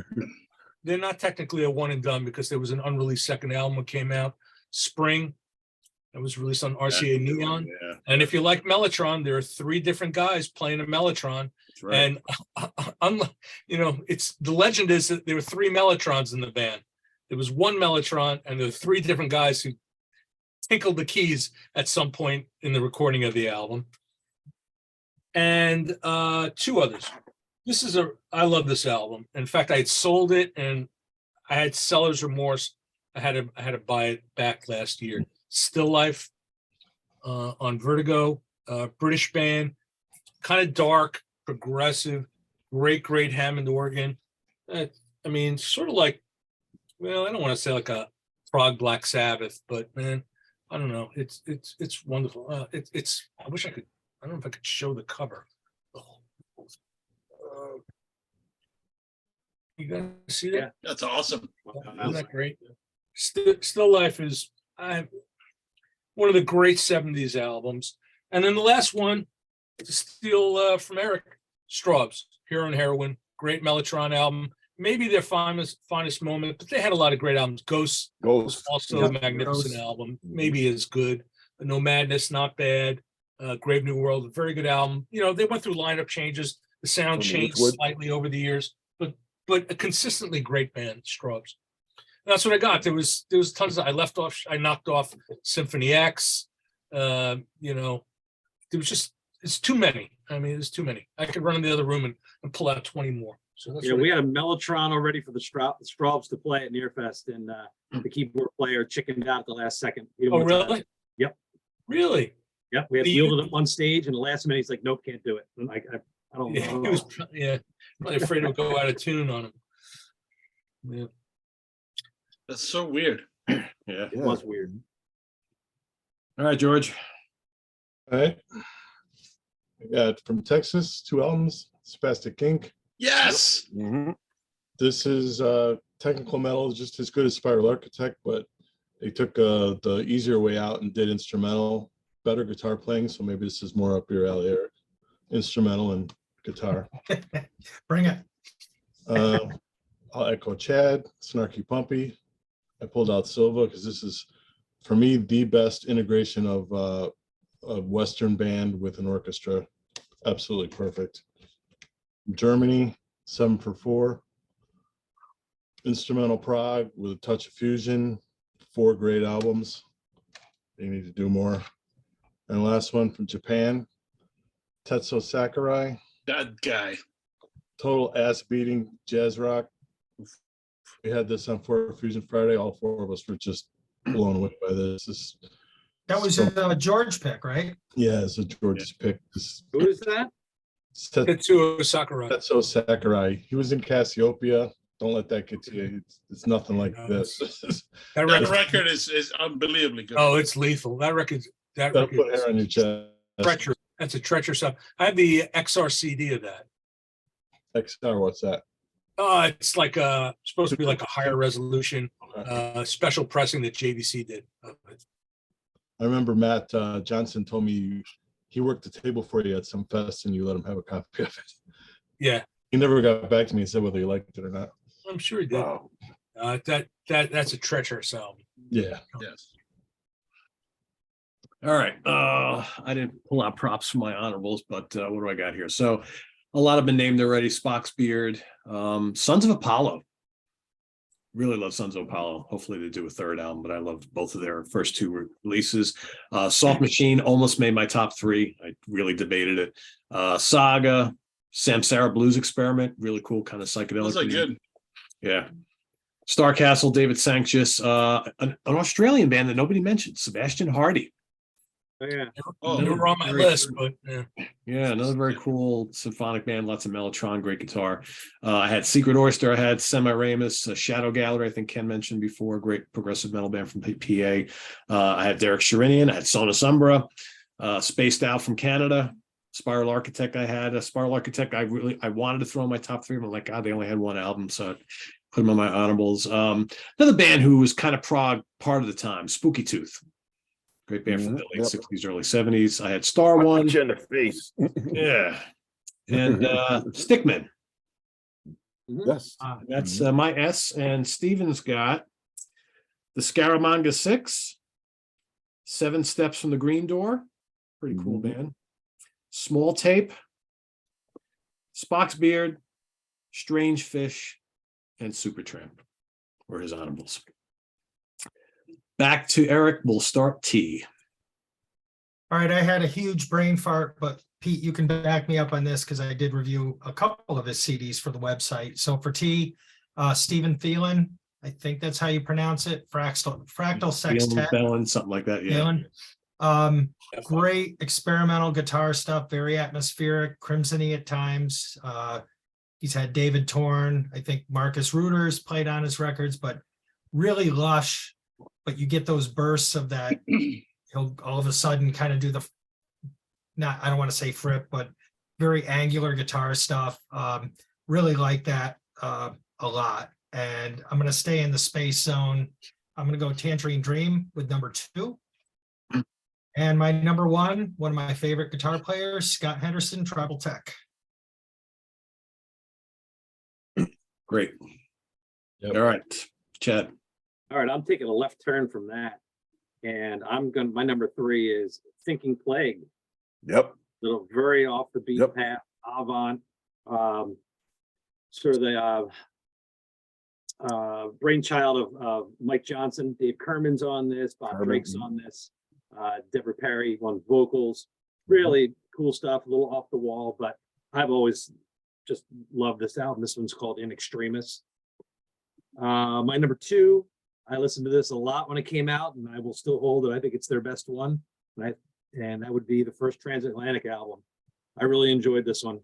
they're not technically a one and done because there was an unreleased second album that came out, Spring, that was released on RCA Neon. Yeah, And if you like Mellotron, there are 3 different guys playing a Mellotron. that's right. And you know, it's the legend is that there were 3 Mellotrons in the band. There was 1 Mellotron, and there were 3 different guys who tinkled the keys at some point in the recording of the album. And 2 others. I love this album. In fact, I had sold it and I had seller's remorse. I had to buy it back last year. Still Life on Vertigo, British band, kind of dark, progressive, great Hammond organ. I mean, sort of like, well, I don't want to say like a prog Black Sabbath, but man, I don't know. It's wonderful. I wish I could. I don't know if I could show the cover. You guys see that? Yeah. That's awesome. Isn't that great? Still Life is one of the great 70s albums. And then the last one, to steal from Eric, Straubs, Hero and Heroine, great Mellotron album. Maybe their finest moment, but they had a lot of great albums. Ghost was also a magnificent album, maybe as good. No Madness, not bad. Grave New World, a very good album. You know, they went through lineup changes. The sound changed slightly over the years, but a consistently great band, Straubs. That's what I got. There was tons of, I knocked off Symphony X. You know, there was it's too many. I mean, there's too many. I could run in the other room and pull out 20 more. So that's Yeah, we had a Mellotron already for the Straubs to play at Nearfest, and the keyboard player chickened out at the last second. He didn't Oh, want to- really? Yep. Really? Yep, we had wheeled it up on stage, and the last minute he's like, "Nope, can't do it." I'm like, I don't Yeah, know. he was probably afraid to go out of tune on him. Yeah. That's so weird. Yeah. It was weird. All right, George. All right. I got from Texas, 2 albums, Spastic Ink, Yes. Mhm. This is technical metal, just as good as Spiral Architect, but they took the easier way out and did instrumental, better guitar playing. So maybe this is more up your alley, Eric. Instrumental and guitar. Bring it. I'll echo Chad, Snarky Pumpy. I pulled out Silva because this is, for me, the best integration of a Western band with an orchestra. Absolutely perfect. Germany, 7 for 4. Instrumental prog with a touch of fusion. 4 great albums. They need to do more. And last one from Japan, Tetsuo Sakurai. That guy. Total ass beating jazz rock. We had this on 4 Fusion Friday. All 4 of us were just blown away by this. That was a George pick, right? Yeah, it's a George's pick. Who is that? Tetsuo Sakurai. Tetsuo Sakurai. He was in Cassiopeia. Don't let that get to you. It's nothing like No, this. That That record, record is unbelievably good. oh, it's lethal. That record That'll put hair on your chest. treacherous. That's a treacherous stuff. I have the XR CD of that. XR, what's that? It's like supposed to be like a higher resolution, special pressing that JVC did. I remember Matt Johnson told me he worked the table for you at some fest and you let him have a copy of it. Yeah, He never got back to me and said whether he liked it or not. I'm sure he did. Wow. That's a treacherous album. Yeah. Yes. All right. I didn't pull out props for my honorables, but what do I got here? So a lot have been named already. Spock's Beard, Sons of Apollo. Really love Sons of Apollo. Hopefully they do a 3rd album, but I loved both of their first 2 releases. Soft Machine almost made my top 3. I really debated it. Saga, Samsara Blues Experiment, really cool kind of psychedelic. Those are good. Yeah. Star Castle, David Sanchez, an Australian band that nobody mentioned, Sebastian Hardy. Oh, yeah. Oh, They were on my very list, cool. but yeah. Yeah, another very cool symphonic band, lots of mellotron, great guitar. I had Secret Oyster, I had Semiramis, Shadow Gallery, I think Ken mentioned before, great progressive metal band from PA. I had Derek Sherinian, I had Sonus Umbra, Spaced Out from Canada, Spiral Architect. I had a Spiral Architect. I wanted to throw in my top 3, but I'm like, God, they only had 1 album, so I put them on my honorables. Another band who was kind of prog part of the time, Spooky Tooth. Great band from the late 60s, early 70s. I had Star One. Punch you in the face. Yeah. And Stickman. Yes. That's my S. And Steven's got the Scaramanga 6, 7 Steps from the Green Door. Pretty cool band. Small Tape, Spock's Beard, Strange Fish, and Supertramp were his honorables. Back to Eric. We'll start T. All right, I had a huge brain fart, but Pete, you can back me up on this because I did review a couple of his CDs for the website. So for T, Stephen Thielen, I think that's how you pronounce it. Fractal Sextet. Bellin, something like that. Yeah. Thielen. Great experimental guitar stuff, very atmospheric, crimsony at times. He's had David Torn, I think Marcus Ruters played on his records, but really lush. But you get those bursts of that. He'll all of a sudden kind of do the, I don't want to say frip, but very angular guitar stuff. Really like that a lot. And I'm going to stay in the space zone. I'm going to go Tangerine Dream with number 2. And my number 1, one of my favorite guitar players, Scott Henderson, Tribal Tech. Great. Yep. All right, Chad. All right, I'm taking a left turn from that. And my number 3 is Thinking Plague. Yep. Little very off the beat path, avant. Sort of the brainchild of Mike Johnson. Dave Kerman's on this, Bob Drake's on this. Deborah Perry on vocals. Really cool stuff, a little off the wall, but I've always just loved this album. This one's called In Extremis. My number 2, I listened to this a lot when it came out, and I will still hold it. I think it's their best one, and that would be the first Transatlantic album. I really enjoyed this one,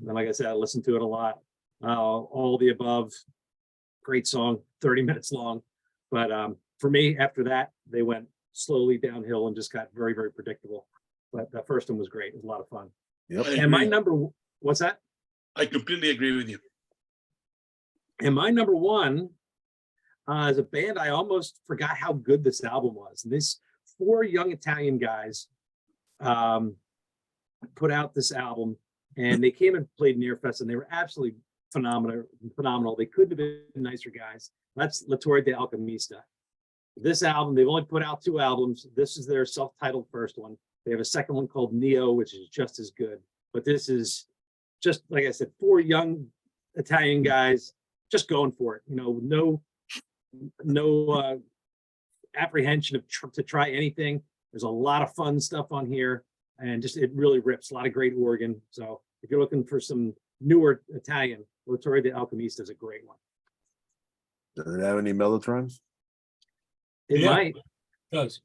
and like I said, I listened to it a lot. All the above, great song, 30 minutes long, but for me, after that, they went slowly downhill and just got very, very predictable. But the first one was great. It was a lot of fun. Yep. And my number, what's that? I completely agree with you. And my number one is a band I almost forgot how good this album was. This 4 young Italian guys put out this album, and they came and played Nearfest, and they were absolutely phenomenal. They couldn't have been nicer guys. That's L'attore de Alchemista. This album, they've only put out 2 albums. This is their self-titled first one. They have a second one called Neo, which is just as good. But this is just, like I said, 4 young Italian guys just going for it. No apprehension to try anything. There's a lot of fun stuff on here, and just it really rips. A lot of great organ. So if you're looking for some newer Italian, L'attore de Alchemista is a great one. Does it have any mellotrons? It Yeah. might. Does.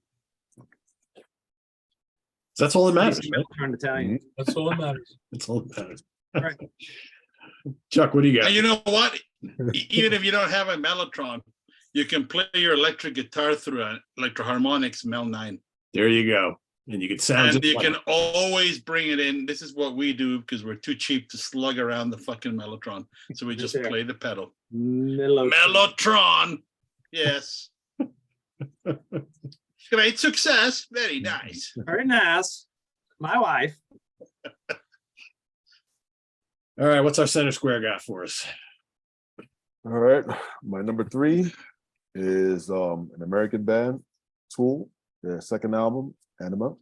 That's all that matters, man. Turn Italian. That's all that matters. That's all that matters. Right. Chuck, what do you got? And you know what? Even if you don't have a mellotron, you can play your electric guitar through an Electro-Harmonix Mel 9. There you go. And you can sound And just you like can always bring it in. This is what we do because we're too cheap to slug around the fucking mellotron. So we just There. play the pedal. Mellow. Mellotron. Yes. Great success. Very nice. Very nice. My wife. All right, what's our center square got for us? All right, my number 3 is an American band, Tool, their second album, Anima.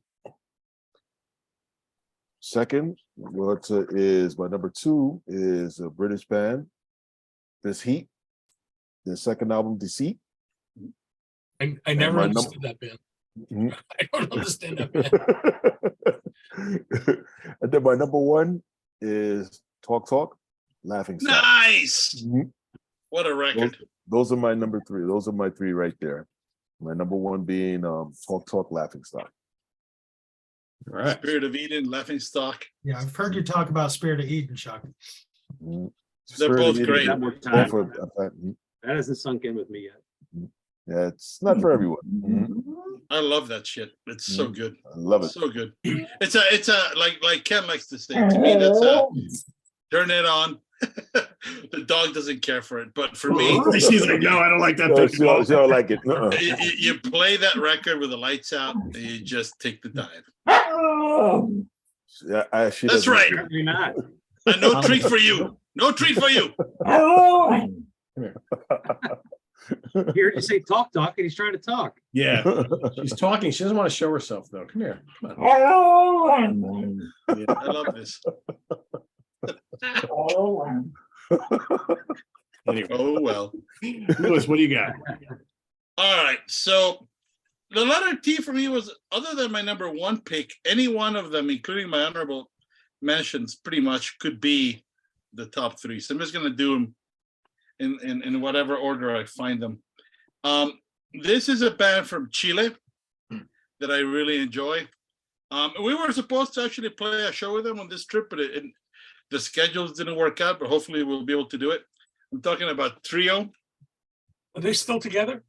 Second, is my number 2 is a British band, This Heat, their second album, Deceit. I never my understood that band. Mhm. I don't understand that band. And then my number 1 is Talk, Laughing Stock. Nice. Mhm. What a record. Those are my number 3. Those are my 3 right there. My number 1 being Talk, Laughing Stock. All right. Spirit of Eden, Laughing Stock. Yeah, I've heard you talk about Spirit of Eden, Chuck. Mhm. They're Spirit both of Eden, great. That more both time. are- That hasn't sunk in with me yet. yeah, it's not for everyone. Mhm. I love that shit. It's so good. I love it. So good. It's a like Ken likes to say, to me, that's a turn it on. The dog doesn't care for it. But for me, She's like, no, I don't like that No, thing. she don't like it. Uh-uh. you play that record with the lights out, and you just take the dive. Yeah, she That's doesn't- right. You're not. And no treat for you. No treat for you. He heard you say talk, and he's trying to talk. Yeah, she's talking. She doesn't want to show herself, though. Come here. Come on. Yeah. I love this. Anyway, Oh well. Louis, what do you got? All right. So the letter T for me was, other than my number 1 pick, any one of them, including my honorable mentions, pretty much could be the top 3. So I'm just gonna do them in whatever order I find them. This is a band from Chile that I really enjoy. We were supposed to actually play a show with them on this trip, but the schedules didn't work out, but hopefully we'll be able to do it. I'm talking about Trio. Are they still together?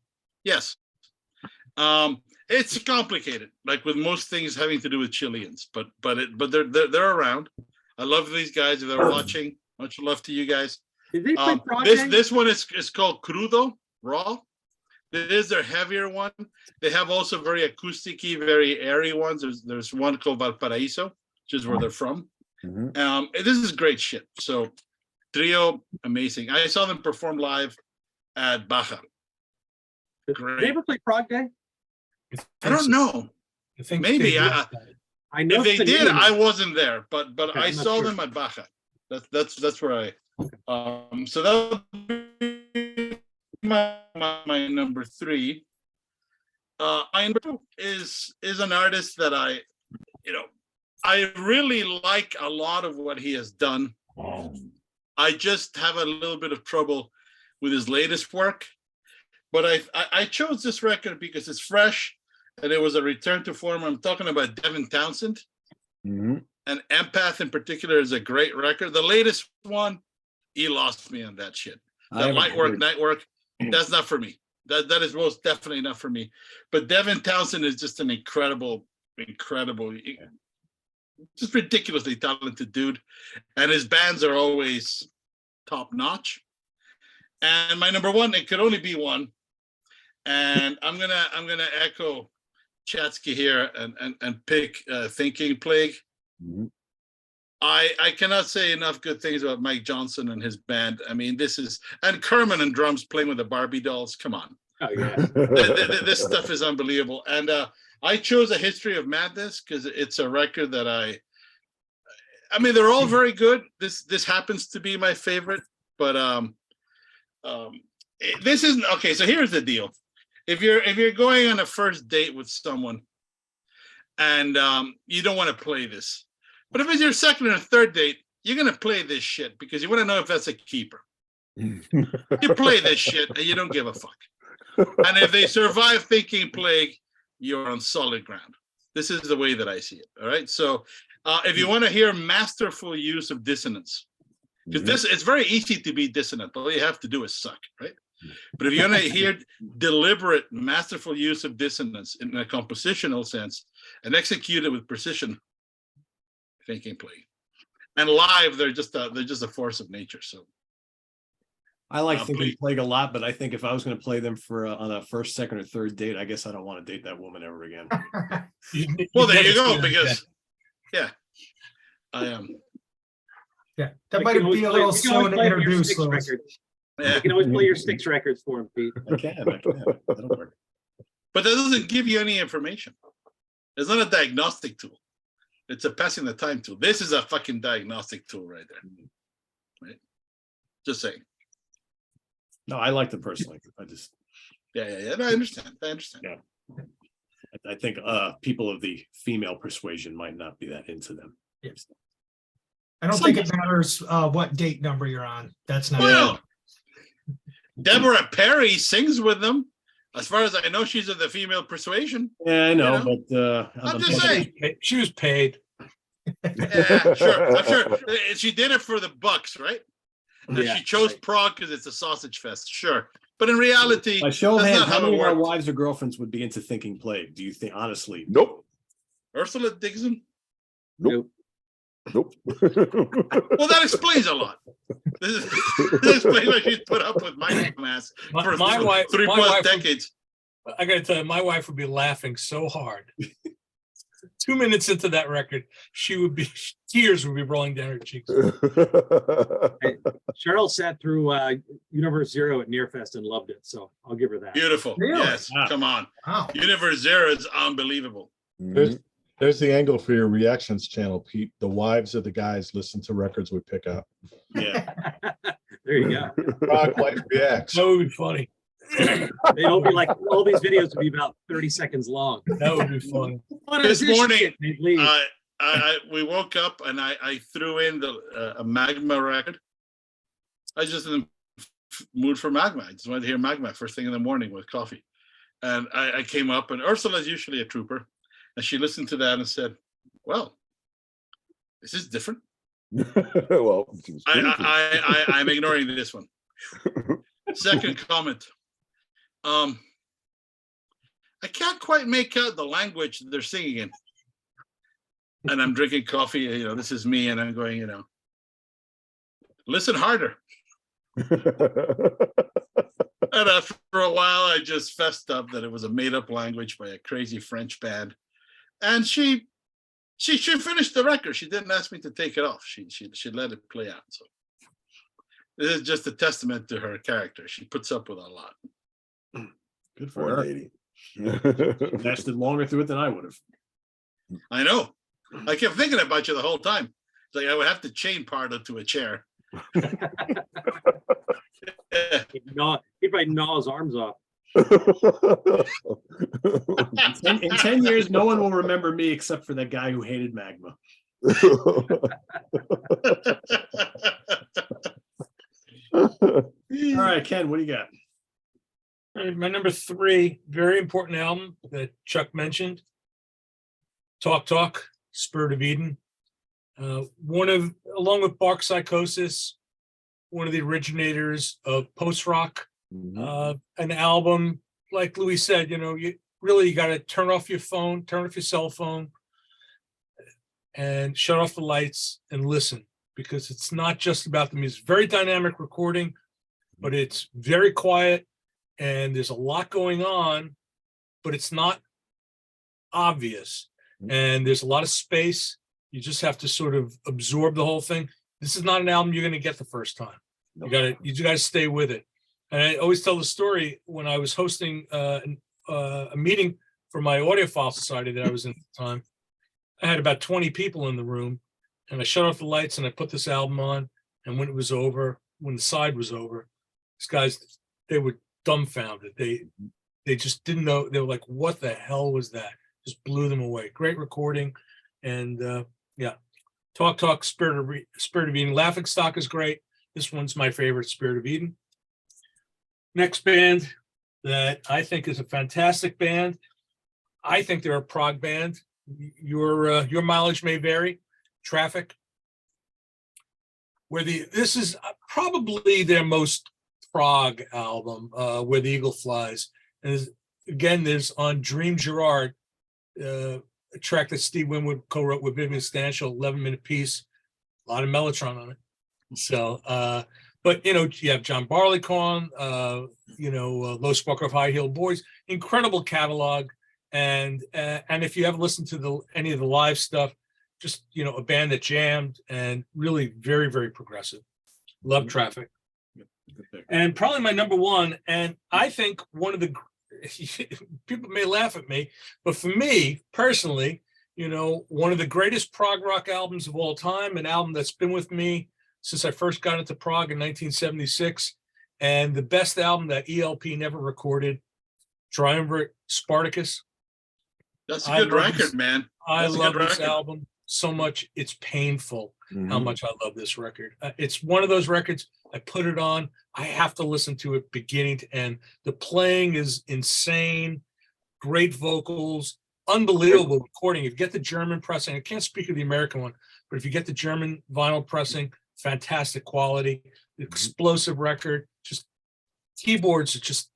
Yes. It's complicated, like with most things having to do with Chileans, but they're around. I love these guys. If they're watching, much love to you guys. Did they play Prog? This one is called Crudo, Raw. It is their heavier one. They have also very acousticy, very airy ones. There's one called Valparaiso, which is where they're from. Mhm. This is great shit. So Trio, amazing. I saw them perform live at Baja. Did Great. they ever play Prog Day? I don't know. I think Maybe, they I- did. I know If they the did, name. I wasn't there, but Okay, I I'm not saw sure. them at Baja. That's where I. So that would be my number 3. My number 2 is an artist that I really like a lot of what he has done. I just have a little bit of trouble with his latest work, but I chose this record because it's fresh and it was a return to form. I'm talking about Devin Townsend. Mhm. And Empath in particular is a great record. The latest one, he lost me on that shit. That light work, that's not for me. That is most definitely not for me. But Devin Townsend is just an incredible just ridiculously talented dude, and his bands are always top notch. And my number one, it could only be one, and I'm gonna echo Chatsky here and pick Thinking Plague. Mhm. I cannot say enough good things about Mike Johnson and his band. I mean, and Kerman and drums playing with the Barbie dolls. Come on, Oh, yeah. this stuff is unbelievable. And I chose A History of Madness because it's a record that I mean, they're all very good. This happens to be my favorite, but this isn't okay. So here's the deal: if you're going on a first date with someone, and you don't want to play this, but if it's your second or third date, you're gonna play this shit because you want to know if that's a keeper. You play this shit and you don't give a fuck. And if they survive Thinking Plague, you're on solid ground. This is the way that I see it. All right. So if you want to hear masterful use of dissonance, because it's very easy to be dissonant. All you have to do is suck, right? But if you want to hear deliberate, masterful use of dissonance in a compositional sense and execute it with precision, Thinking Plague. And live, they're just a force of nature. So I like Thinking please. Plague a lot, but I think if I was going to play them for on a first, second, or third date, I guess I don't want to date that woman ever again. Well, there you go. Because I am. Yeah, that We might can always be a play- little we can always soon to play your introduce Styx those. records. Yeah. You can always play your Styx records for him, Pete. I can. That'll work. But that doesn't give you any information. It's not a diagnostic tool. It's a passing the time tool. This is a fucking diagnostic tool right there. Right? Just saying. No, I like them personally. I just, Yeah. No, I understand. Yeah. I think people of the female persuasion might not be that into them. Yeah. I don't think it matters what date number you're on. That's not. Well, Deborah Perry sings with them. As far as I know, she's of the female persuasion. Yeah, I know, You but I'm just saying. She was paid. Yeah, sure. I'm sure she did it for the bucks, right? And Yeah, she chose right. Prague because it's a sausage fest, sure. But in reality, by show of that's hands, not how how many it of our worked. wives or girlfriends would be into Thinking Plague? Do you think, honestly? Nope. Ursula Dixon. Nope. Nope. Well, that explains a lot. This explains why she's put up with my mass for My wife, three my plus wife would- decades. I gotta tell you, my wife would be laughing so hard. 2 minutes into that record, tears would be rolling down her cheeks. Cheryl sat through Universe Zero at Nearfest and loved it, so I'll give her that. Beautiful. Really? Yes, Wow. come on. Wow. Universe Zero is unbelievable. There's the angle for your reactions channel, Pete. The wives of the guys listen to records we pick out. Yeah. There you go. Prog Life reacts. That would be funny. It'll be like all these videos will be about 30 seconds long. That would be funny. What This is this morning, shit? They leave. we woke up and I threw in a Magma record. I just in the mood for Magma. I just wanted to hear Magma first thing in the morning with coffee. And I came up, and Ursula's usually a trooper, and she listened to that and said, "Well, this is different." Well, she was pretty cool. I'm ignoring this one. Second comment. I can't quite make out the language that they're singing in. And I'm drinking coffee, this is me, and I'm going, listen harder. And after a while, I just fessed up that it was a made-up language by a crazy French band. And she finished the record. She didn't ask me to take it off. She let it play out. So this is just a testament to her character. She puts up with a lot. Good for Poor her. lady. Lasted longer through it than I would have. I know. I kept thinking about you the whole time. It's like I would have to chain Pardo to a chair. Yeah. He'd probably gnaw his arms off. In 10 years, no one will remember me except for that guy who hated Magma. All right, Ken, what do you got? All right, my number 3, very important album that Chuck mentioned. Talk, Spirit of Eden. Along with Bark Psychosis, one of the originators of post-rock. An album, like Louis said, you got to turn off your phone, turn off your cell phone. and shut off the lights and listen, because it's not just about the music. Very dynamic recording, but it's very quiet and there's a lot going on, but it's not obvious. And there's a lot of space. You just have to sort of absorb the whole thing. This is not an album you're going to get the first time. You gotta stay with it. And I always tell the story when I was hosting a meeting for my audiophile society that I was in at the time. I had about 20 people in the room, and I shut off the lights and I put this album on. And when it was over, when the side was over, these guys, they were dumbfounded. They just didn't know. They were like, "What the hell was that?" Just blew them away. Great recording, and yeah, Talk, Spirit of Eden. Laughing Stock is great. This one's my favorite, Spirit of Eden. Next band that I think is a fantastic band. I think they're a prog band. Your mileage may vary. Traffic. This is probably their most prog album, Where the Eagle Flies. And again, there's on Dream Girard, a track that Steve Winwood co-wrote with Vivian Stanshall, 11-minute piece, a lot of Mellotron on it. So, but you have John Barleycorn, Low Spark of High Heeled Boys, incredible catalog. And if you ever listened to any of the live stuff, just, a band that jammed and really very, very progressive. Love Traffic. And probably my number one, and I think one of the, people may laugh at me, but for me personally, one of the greatest prog rock albums of all time, an album that's been with me since I first got into prog in 1976, and the best album that ELP never recorded, Triumvirate, Spartacus. That's a good record, man. I love this album so much. It's painful how much I love this record. It's one of those records, I put it on, I have to listen to it beginning to end. The playing is insane, great vocals, unbelievable recording. If you get the German pressing, I can't speak of the American one, but if you get the German vinyl pressing, fantastic quality, explosive record, just keyboards, it's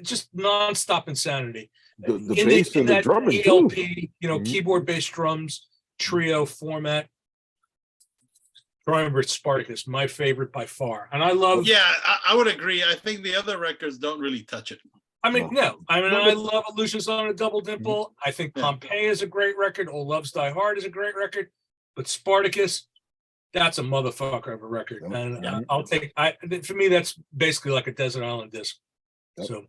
just nonstop insanity. The bass and the drumming ELP, too. Keyboard, bass, drums, trio format. Triumvirate, Spartacus, my favorite by far. And I love. Yeah, I would agree. I think the other records don't really touch it. I love Illusions on a Double Dimple. I think Pompeii is a great record. Old Loves Die Hard is a great record. But Spartacus, that's a motherfucker of a record. And I'll take, for me, that's basically like a Desert Island disc. So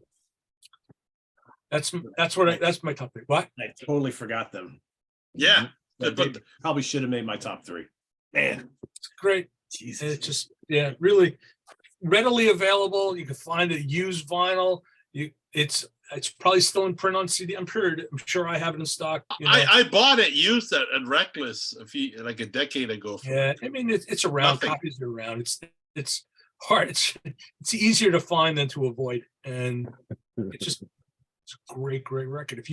that's my top three. What? I totally forgot them. Yeah. But probably should have made my top three. Man, it's great. Jesus. It's just, really readily available. You can find a used vinyl. It's probably still in print on CD. I'm sure I have it in stock. I bought it used at Reckless a decade ago. It's around. Nothing. Copies are around. It's hard. It's easier to find than to avoid, and it's a great record.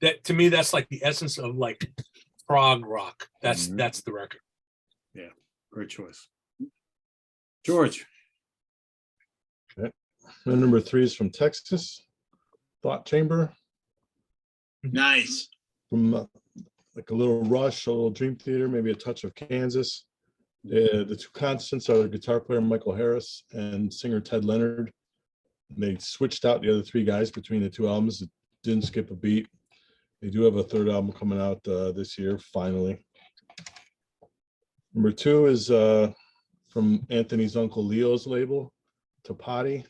To me, that's like the essence of like prog rock. That's the record. Yeah, great choice, George. Okay. My number 3 is from Texas, Thought Chamber. Nice. From like a little Rush, a little Dream Theater, maybe a touch of Kansas. The two constants are the guitar player Michael Harris and singer Ted Leonard. They switched out the other 3 guys between the 2 albums. It didn't skip a beat. They do have a 3rd album coming out this year, finally. Number 2 is from Anthony's uncle Leo's label, Tapati.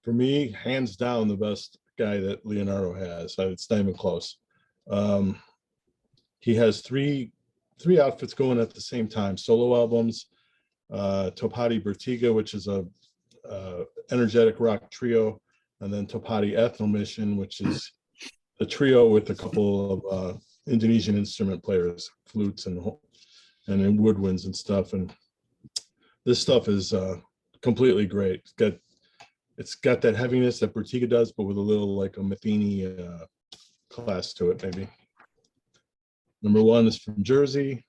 For me, hands down, the best guy that Leonardo has. It's not even close. He has three outfits going at the same time, solo albums, Topati Bertiga, which is a energetic rock trio, and then Topati Ethno Mission, which is a trio with a couple of Indonesian instrument players, flutes and woodwinds and stuff. And this stuff is completely great. It's got that heaviness that Bertiga does, but with a little like a Matheny class to it, maybe. Number 1 is from Jersey.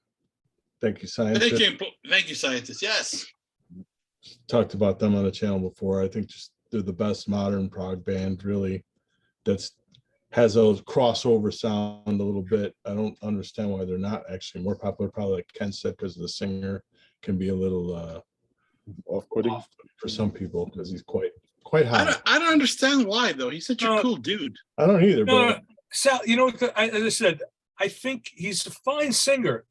Thank you, Scientist. Thank you, Scientist. Yes. Talked about them on the channel before. I think just they're the best modern prog band, really. That's has a crossover sound a little bit. I don't understand why they're not actually more popular. Probably like Ken said, because the singer can be a little Off-putting. off for some people because he's quite I high. don't understand why though. He's such a cool dude. I don't either, No, but Sal, you know, as I said, I think he's a fine singer.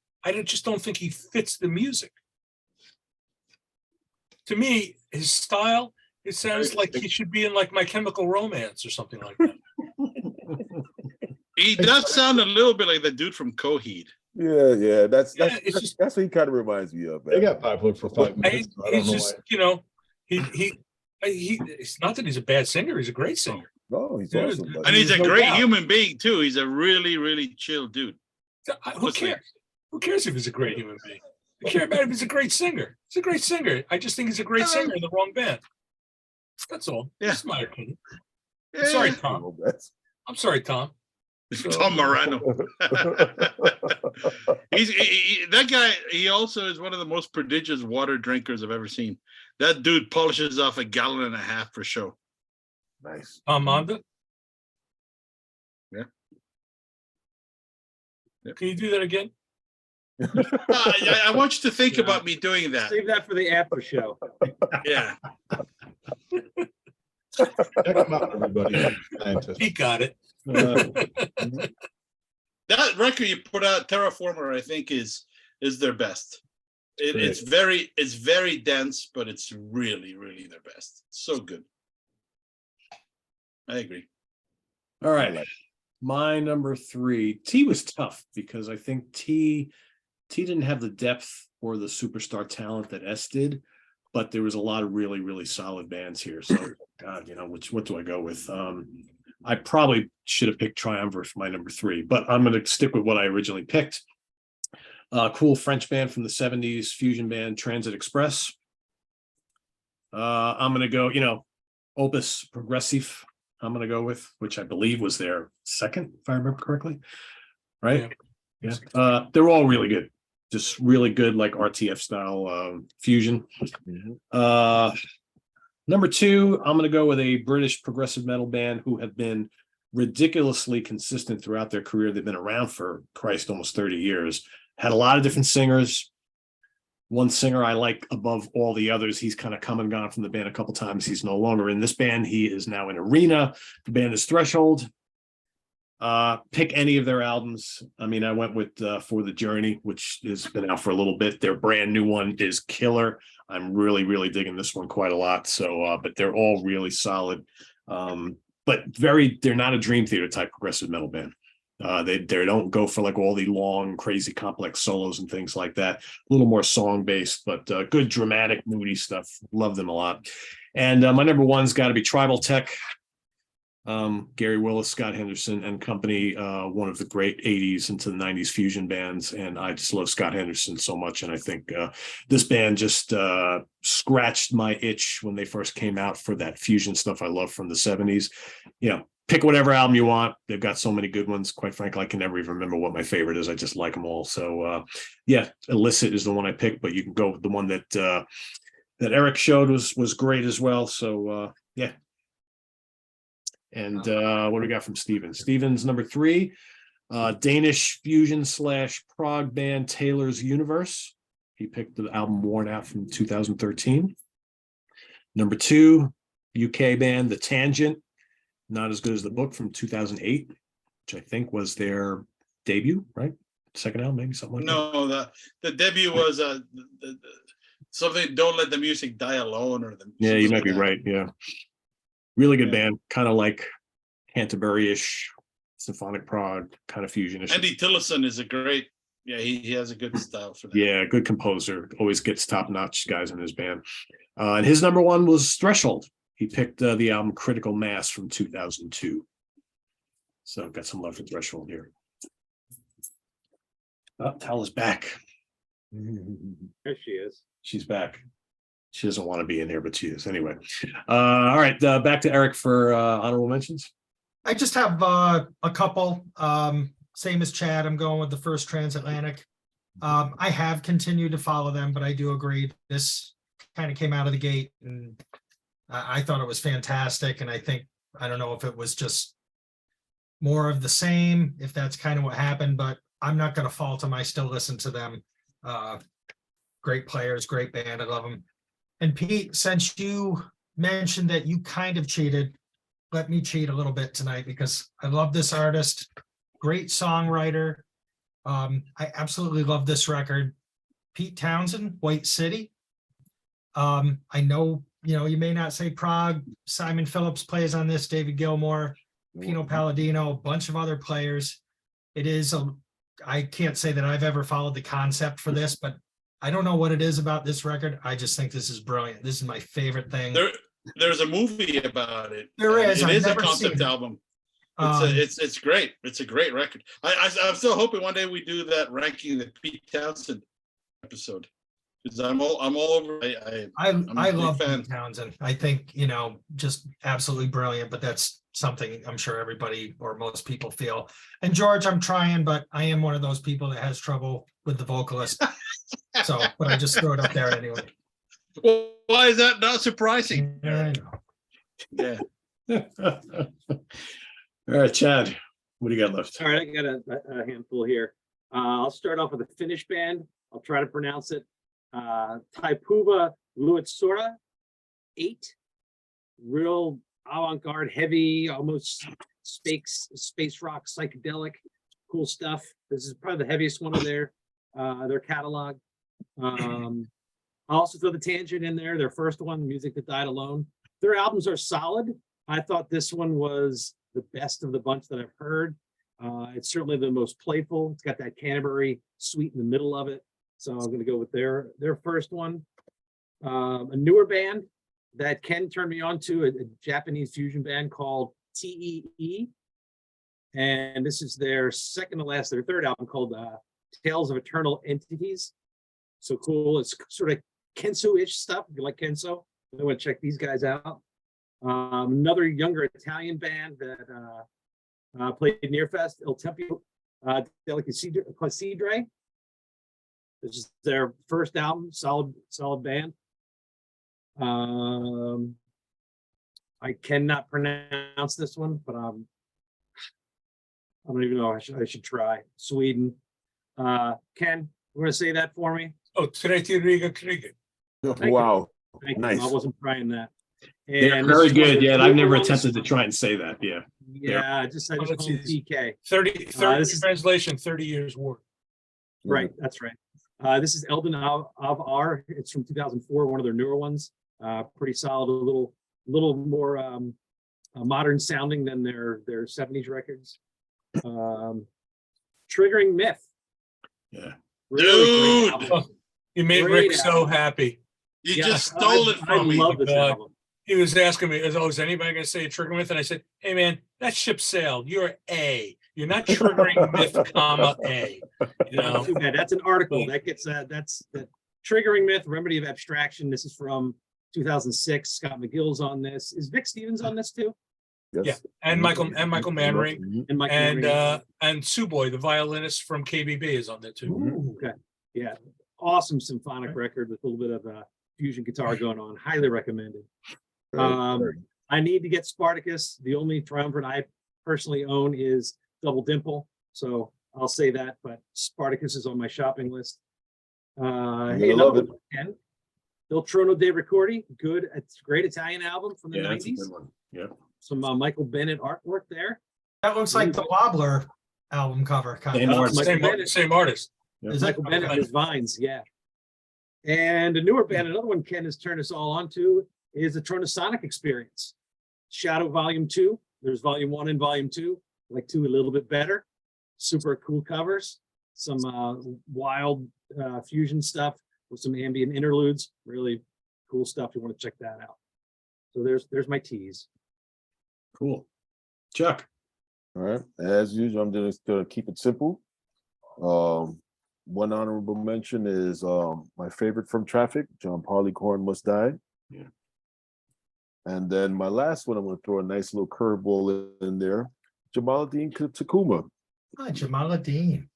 Just don't think he fits the music. To me, his style, it sounds like he should be in like My Chemical Romance or something like that. He does sound a little bit like the dude from Coheed. Yeah. That's it's just- that's what he kind of reminds me of. they Man. got popular for 5 minutes. So I don't He's know just, why. you know, it's not that he's a bad singer. He's a great singer. No, he's Yeah, awesome. but- And he's a No great doubt. human being too. He's a really, really chill dude. Who cares? Who cares if he's a great human being? I care about if he's a great singer. He's a great singer. I just think he's a great singer in the wrong band. That's all. Yeah. That's my opinion. Yeah. I'm sorry, Tom. I'm sorry, Tom. Tom Morano. That guy. He also is one of the most prodigious water drinkers I've ever seen. That dude polishes off 1.5 gallons for show. Nice. Tom Monda. Yeah. Can you do that again? I want you to think Yeah. about me doing that. Save that for the after show. Yeah. Check him out, everybody. Scientist. He got it. That record you put out, Terraformer, I think is their best. It's very dense, but it's really, really their best. So good. I agree. All right. My number 3. T was tough because I think T didn't have the depth or the superstar talent that S did, but there was a lot of really, really solid bands here. So God, what do I go with? I probably should have picked Triumvirate for my number 3, but I'm going to stick with what I originally picked. Cool French band from the 70s, fusion band Transit Express. I'm going to go, Opus Progressive. I'm going to go with, which I believe was their second, if I remember correctly. Right? Yeah. They're all really good. Just really good, like RTF style fusion. Number 2, I'm going to go with a British progressive metal band who have been ridiculously consistent throughout their career. They've been around for, Christ, almost 30 years. Had a lot of different singers. One singer I like above all the others. He's kind of come and gone from the band a couple times. He's no longer in this band. He is now in Arena. The band is Threshold. Pick any of their albums. I mean, I went with For the Journey, which has been out for a little bit. Their brand new one is killer. I'm really, really digging this one quite a lot. So, but they're all really solid. But they're not a Dream Theater type progressive metal band. They don't go for like all the long, crazy, complex solos and things like that. A little more song based, but good, dramatic, moody stuff. Love them a lot. And my number 1's got to be Tribal Tech. Gary Willis, Scott Henderson and company, one of the great 80s into the 90s fusion bands. And I just love Scott Henderson so much. And I think this band just scratched my itch when they first came out for that fusion stuff I love from the 70s. Pick whatever album you want. They've got so many good ones. Quite frankly, I can never even remember what my favorite is. I just like them all. So Illicit is the one I picked, but you can go with the one that Eric showed was great as well. So yeah. And what do we got from Steven? Steven's number 3, Danish fusion / prog band Taylor's Universe. He picked the album Worn Out from 2013. Number 2, UK band The Tangent, Not As Good As the Book from 2008, which I think was their debut, right? Second album, maybe something like that. No, the debut was something. Don't Let the Music Die Alone, or the. Yeah, you might be like that. right. Yeah. Really good band, kind of like Canterbury-ish, symphonic prog, kind of fusion-ish. Andy Tillotson is a great. Yeah, he has a good style for that. Yeah, good composer. Always gets top-notch guys in his band. And his number 1 was Threshold. He picked the album Critical Mass from 2002. So got some love for Threshold here. Oh, Tala's back. There she is. She's back. She doesn't want to be in here, but she is. Anyway. All right, back to Eric for honorable mentions. I just have a couple. Same as Chad, I'm going with the first Transatlantic. I have continued to follow them, but I do agree this kind of came out of the gate, and I thought it was fantastic. And I don't know if it was just more of the same, if that's kind of what happened, but I'm not going to fault them. I still listen to them. Great players, great band. I love them. And Pete, since you mentioned that you kind of cheated, let me cheat a little bit tonight because I love this artist. Great songwriter. I absolutely love this record. Pete Townsend, White City. I know, you may not say prog. Simon Phillips plays on this, David Gilmour, Pino Palladino, a bunch of other players. It is I can't say that I've ever followed the concept for this, but I don't know what it is about this record. I just think this is brilliant. This is my favorite thing. There's a movie about it. There is. It I've is a never concept seen it. album. Um, It's great. It's a great record. I'm still hoping one day we do that ranking the Pete Townsend episode, because I'm all over. I a big love fan. Pete Townsend. I think, just absolutely brilliant, but that's something I'm sure everybody or most people feel. And George, I'm trying, but I am one of those people that has trouble with the vocalist. But I just throw it up there anyway. Well, why is that not surprising? Yeah, Yeah. All right, Chad, what do you got left? All right, I got a handful here. I'll start off with a Finnish band. I'll try to pronounce it. Taipuva Luotsura 8. Real avant-garde, heavy, almost space rock, psychedelic, cool stuff. This is probably the heaviest one of their catalog. I'll also throw the Tangent in there, their first one, Music That Died Alone. Their albums are solid. I thought this one was the best of the bunch that I've heard. It's certainly the most playful. It's got that Canterbury suite in the middle of it. So I'm going to go with their first one. A newer band that Ken turned me on to, a Japanese fusion band called TEE. And this is their their third album called Tales of Eternal Entities. So cool. It's sort of Kenso-ish stuff. If you like Kenso, I want to check these guys out. Another younger Italian band that played Nearfest, Il Tempio delle Classidre. This is their first album, solid band. I cannot pronounce this one, but I don't even know. I should try. Sweden. Ken, you want to say that for me? Oh, Treti Riga Kriga. Wow. Thank you. Nice. I wasn't trying that. They're And very this is one of good. the Yeah, I've newer never ones. attempted to try and say that. Yeah. Yeah, I just call him PK. 30 this is- translation, 30 years war. Right, that's right. This is Eldon of R. It's from 2004, one of their newer ones. Pretty solid, a little more modern sounding than their 70s records. Triggering Myth. Yeah. Really great Dude! album. You made Great Rick so album. happy. You Yeah, just stole it I from me. love this God. album. He was asking me, is anybody going to say Trigger Myth? And I said, hey, man, that ship sailed. You're A. You're not triggering Myth, comma, A. You know? Too bad. That's an article that gets that's the Triggering Myth, Remedy of Abstraction. This is from 2006. Scott McGill's on this. Is Vic Stevens on this too? Yes. Yeah, and Michael Manring Mhm. And Mike and Manring. Suboy, the violinist from KBB, is on there too. Ooh, okay. Yeah. Awesome symphonic record with a little bit of fusion guitar going on. Highly recommended. I need to get Spartacus. The only triumvirate I personally own is Double Dimple. So I'll say that, but Spartacus is on my shopping list. Hey, love another it. one, Ken. Il Trono dei Ricordi. Good. It's a great Italian album from the Yeah, that's a 90s. good one. Yeah. Some Michael Bennett artwork there. that looks like the Wobbler album cover. Kind Same of. artist. Michael Same, Bennett. same artist. Is that Michael Bennett okay. and his Vines, yeah. And a newer band, another one Ken has turned us all on to is the Tronosonic Experience. Shadow Volume 2. There's Volume 1 and Volume 2. I like 2 a little bit better. Super cool covers. Some wild fusion stuff with some ambient interludes. Really cool stuff. You want to check that out. So there's my tease. Cool. Chuck. All right. As usual, I'm just gonna keep it simple. One honorable mention is my favorite from Traffic, John Barleycorn Must Die. Yeah. And then my last one, I'm gonna throw a nice little curveball in there. Jamaluddin Takuma. Jamaluddin.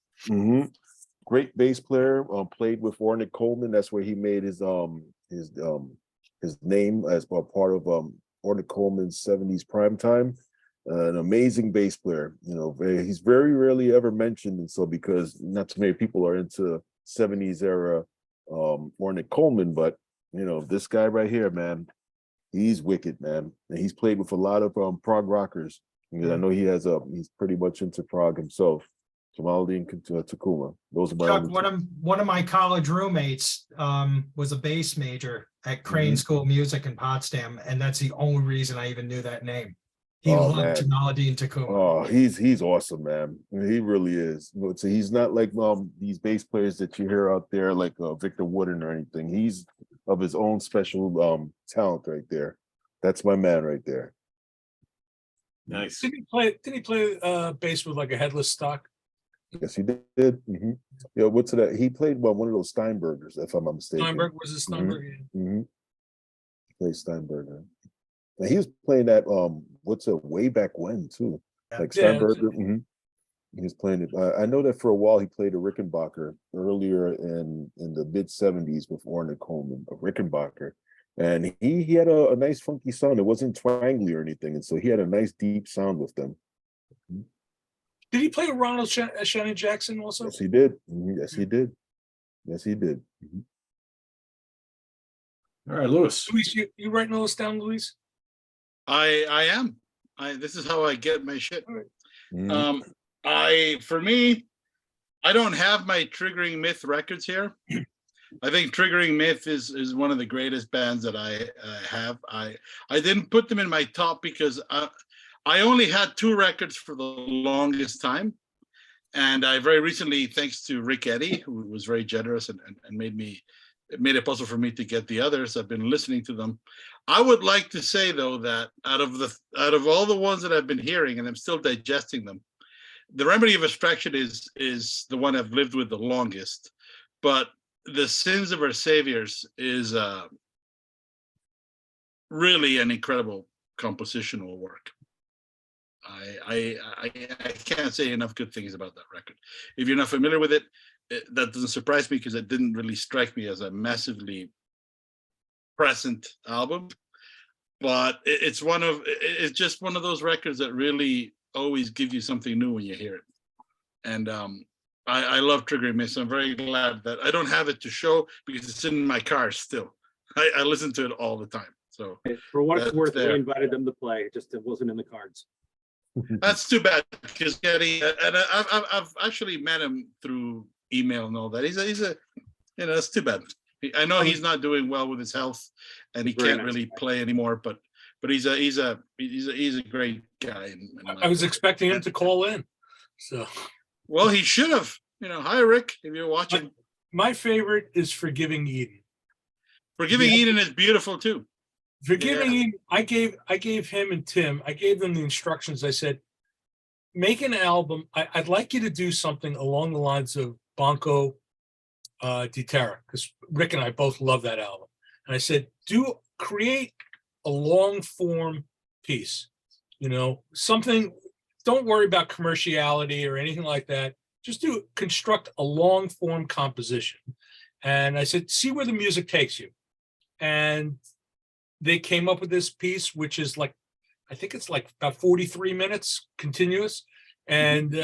Great bass player. Played with Ornette Coleman. That's where he made his name as part of Ornette Coleman's 70s primetime. an amazing bass player. You know, he's very rarely ever mentioned, and so because not too many people are into 70s era Ornette Coleman, but you know, this guy right here, man, he's wicked, man. And he's played with a lot of prog rockers. I know he's pretty much into prog himself. Jamaldi and Takuma. Those are my Chuck, only one of my college roommates was a bass major at Crane School of Music in Potsdam, and that's the only reason I even knew that name. He Oh, loved man. Jamaldi and Takuma. Oh, he's awesome, man. He really is. So he's not like these bass players that you hear out there, like Victor Wooden or anything. He's of his own special talent right there. That's my man right there. Nice. Didn't he play bass with like a headless stock? Yes, he did. Yeah, what's that? He played one of those Steinbergers, if I'm not mistaken. Steinberg, was it Steinberg? He played Steinberger. And he was playing that way back when too. Like Steinberger. He was playing it. I know that for a while he played a Rickenbacker earlier in the mid 70s with Ornette Coleman, a Rickenbacker. And he had a nice funky sound. It wasn't twangly or anything. And so he had a nice deep sound with them. Did he play with Ronald Shannon Jackson also? Yes, he did. Yes, he did. Yes, he did. All right, Lewis. Luis, you writing all this down, Luis? I am. This is how I get my shit. Mhm. For me, I don't have my Triggering Myth records here. I think Triggering Myth is one of the greatest bands that I have. I didn't put them in my top because I only had 2 records for the longest time. And I very recently, thanks to Rick Eddy, who was very generous and made it possible for me to get the others. I've been listening to them. I would like to say though that out of all the ones that I've been hearing, and I'm still digesting them, the Remedy of Abstraction is the one I've lived with the longest. But the Sins of Our Saviors is really an incredible compositional work. I can't say enough good things about that record. If you're not familiar with it, that doesn't surprise me because it didn't really strike me as a massively present album. But it's just one of those records that really always give you something new when you hear it. And I love Triggering Myth. So I'm very glad that I don't have it to show because it's in my car still. I listen to it all the time. So For what it's worth, there. we invited them to play. It wasn't in the cards. That's too bad because Getty, and I've actually met him through email and all that. He's a it's too bad. I know he's not doing well with his health, and he Very can't nice really guy. play anymore. But he's a great guy. I was expecting him to call in. So, well, he should have. Hi Rick, if you're watching. My favorite is Forgiving Eden. Forgiving Eden is beautiful too. Forgiving Eden, I gave him and Tim, I gave them the instructions. I said, make an album. I'd like you to do something along the lines of Banco di Terra, because Rick and I both love that album. And I said, create a long form piece, something, don't worry about commerciality or anything like that. Just construct a long form composition. And I said, see where the music takes you. And they came up with this piece, which is I think it's about 43 minutes continuous. And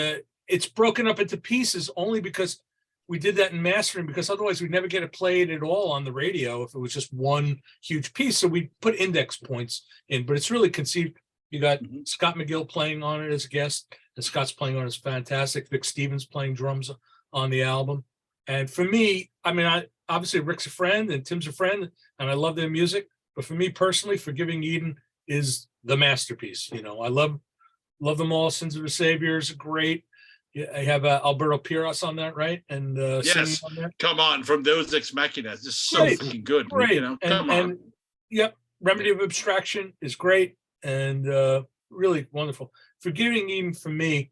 it's broken up into pieces only because we did that in mastering, because otherwise we'd never get it played at all on the radio if it was just one huge piece. So we put index points in, but it's really conceived. You got Scott McGill playing on it as a guest, and Scott's playing on it. It's fantastic. Vic Stevens playing drums on the album. And for me, obviously Rick's a friend and Tim's a friend, and I love their music. But for me personally, Forgiving Eden is the masterpiece. I love them all. Sins of the Saviors are great. Yeah, I have Alberto Piras on that, right? And yes, on that. Come on, from those Ex Machinas, just so fucking good. Great. Come on. Yep, Remedy of Abstraction is great and really wonderful. Forgiving Eden for me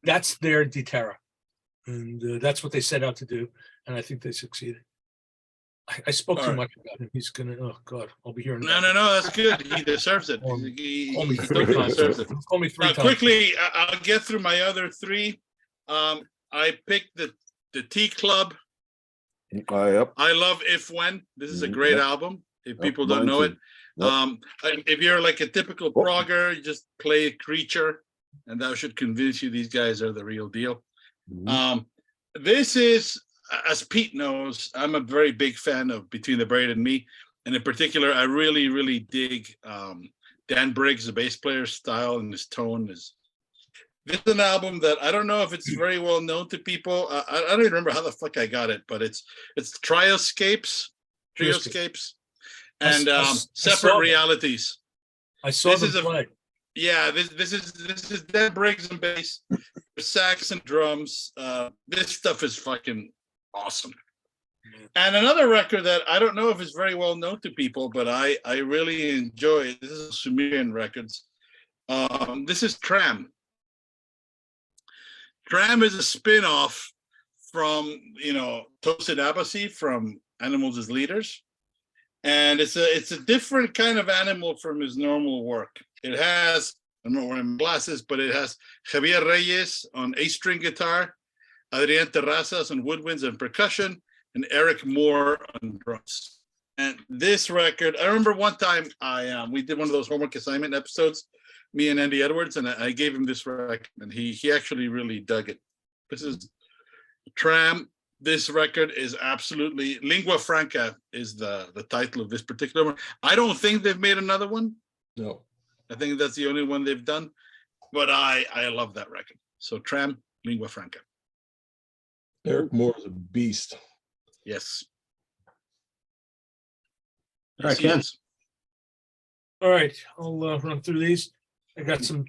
that's their di Terra, and that's what they set out to do, and I think they succeeded. I spoke too much about him. He's gonna. Oh God, I'll be hearing. No. That's good. He deserves it. He totally deserves it. Call me 3 times. Quickly, I'll get through my other 3. I picked the T Club. Yep. I love If When. This is a great album. If Oh, people don't mine know too. it. Yep. If you're like a typical Oh. progger, you just play Creature, and that should convince you these guys are the real deal. Mhm. This is, as Pete knows, I'm a very big fan of Between the Braid and Me, and in particular, I really, really dig Dan Briggs, the bass player's style and his tone. This is an album that I don't know if it's very well known to people. I don't even remember how the fuck I got it, but it's Trioscapes, and I saw Separate that. Realities. I saw This them is a- play. Yeah, this is Dan Briggs and bass, sax and drums. This stuff is fucking awesome. And another record that I don't know if it's very well known to people, but I really enjoy it. This is Sumerian Records. This is Tram. Tram is a spin-off from, Tosin Abasi from Animals as Leaders. And it's a different kind of animal from his normal work. It has, I'm not wearing glasses, but it has Javier Reyes on A-string guitar, Adrián Terrazas on woodwinds and percussion, and Eric Moore on drums. And this record, I remember one time we did one of those homework assignment episodes, me and Andy Edwards, and I gave him this record, and he actually really dug it. This is Tram. This record is absolutely, Lingua Franca is the title of this particular one. I don't think they've made another one. No. I think that's the only one they've done, but I love that record. So Tram, Lingua Franca. Eric Moore is a beast. Yes. All right, Yes, he Ken. is. All right, I'll run through these. I got some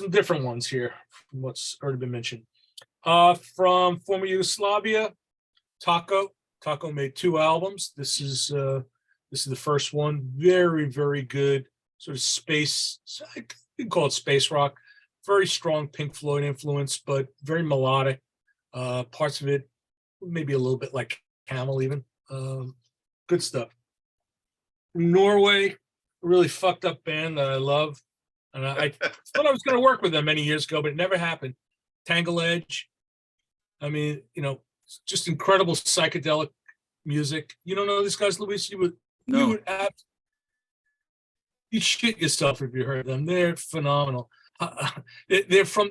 different ones here from what's already been mentioned. From former Yugoslavia, Taco. Taco made 2 albums. This is the first one. Very, very good. Sort of space. You can call it space rock. Very strong Pink Floyd influence, but very melodic. Parts of it maybe a little bit like Camel even. Good stuff. From Norway, a really fucked up band that I love. And I thought I was going to work with them many years ago, but it never happened. Tangle Edge. I mean, just incredible psychedelic music. You don't know these guys, Luis? You would you shit yourself if you heard them. They're phenomenal. They're from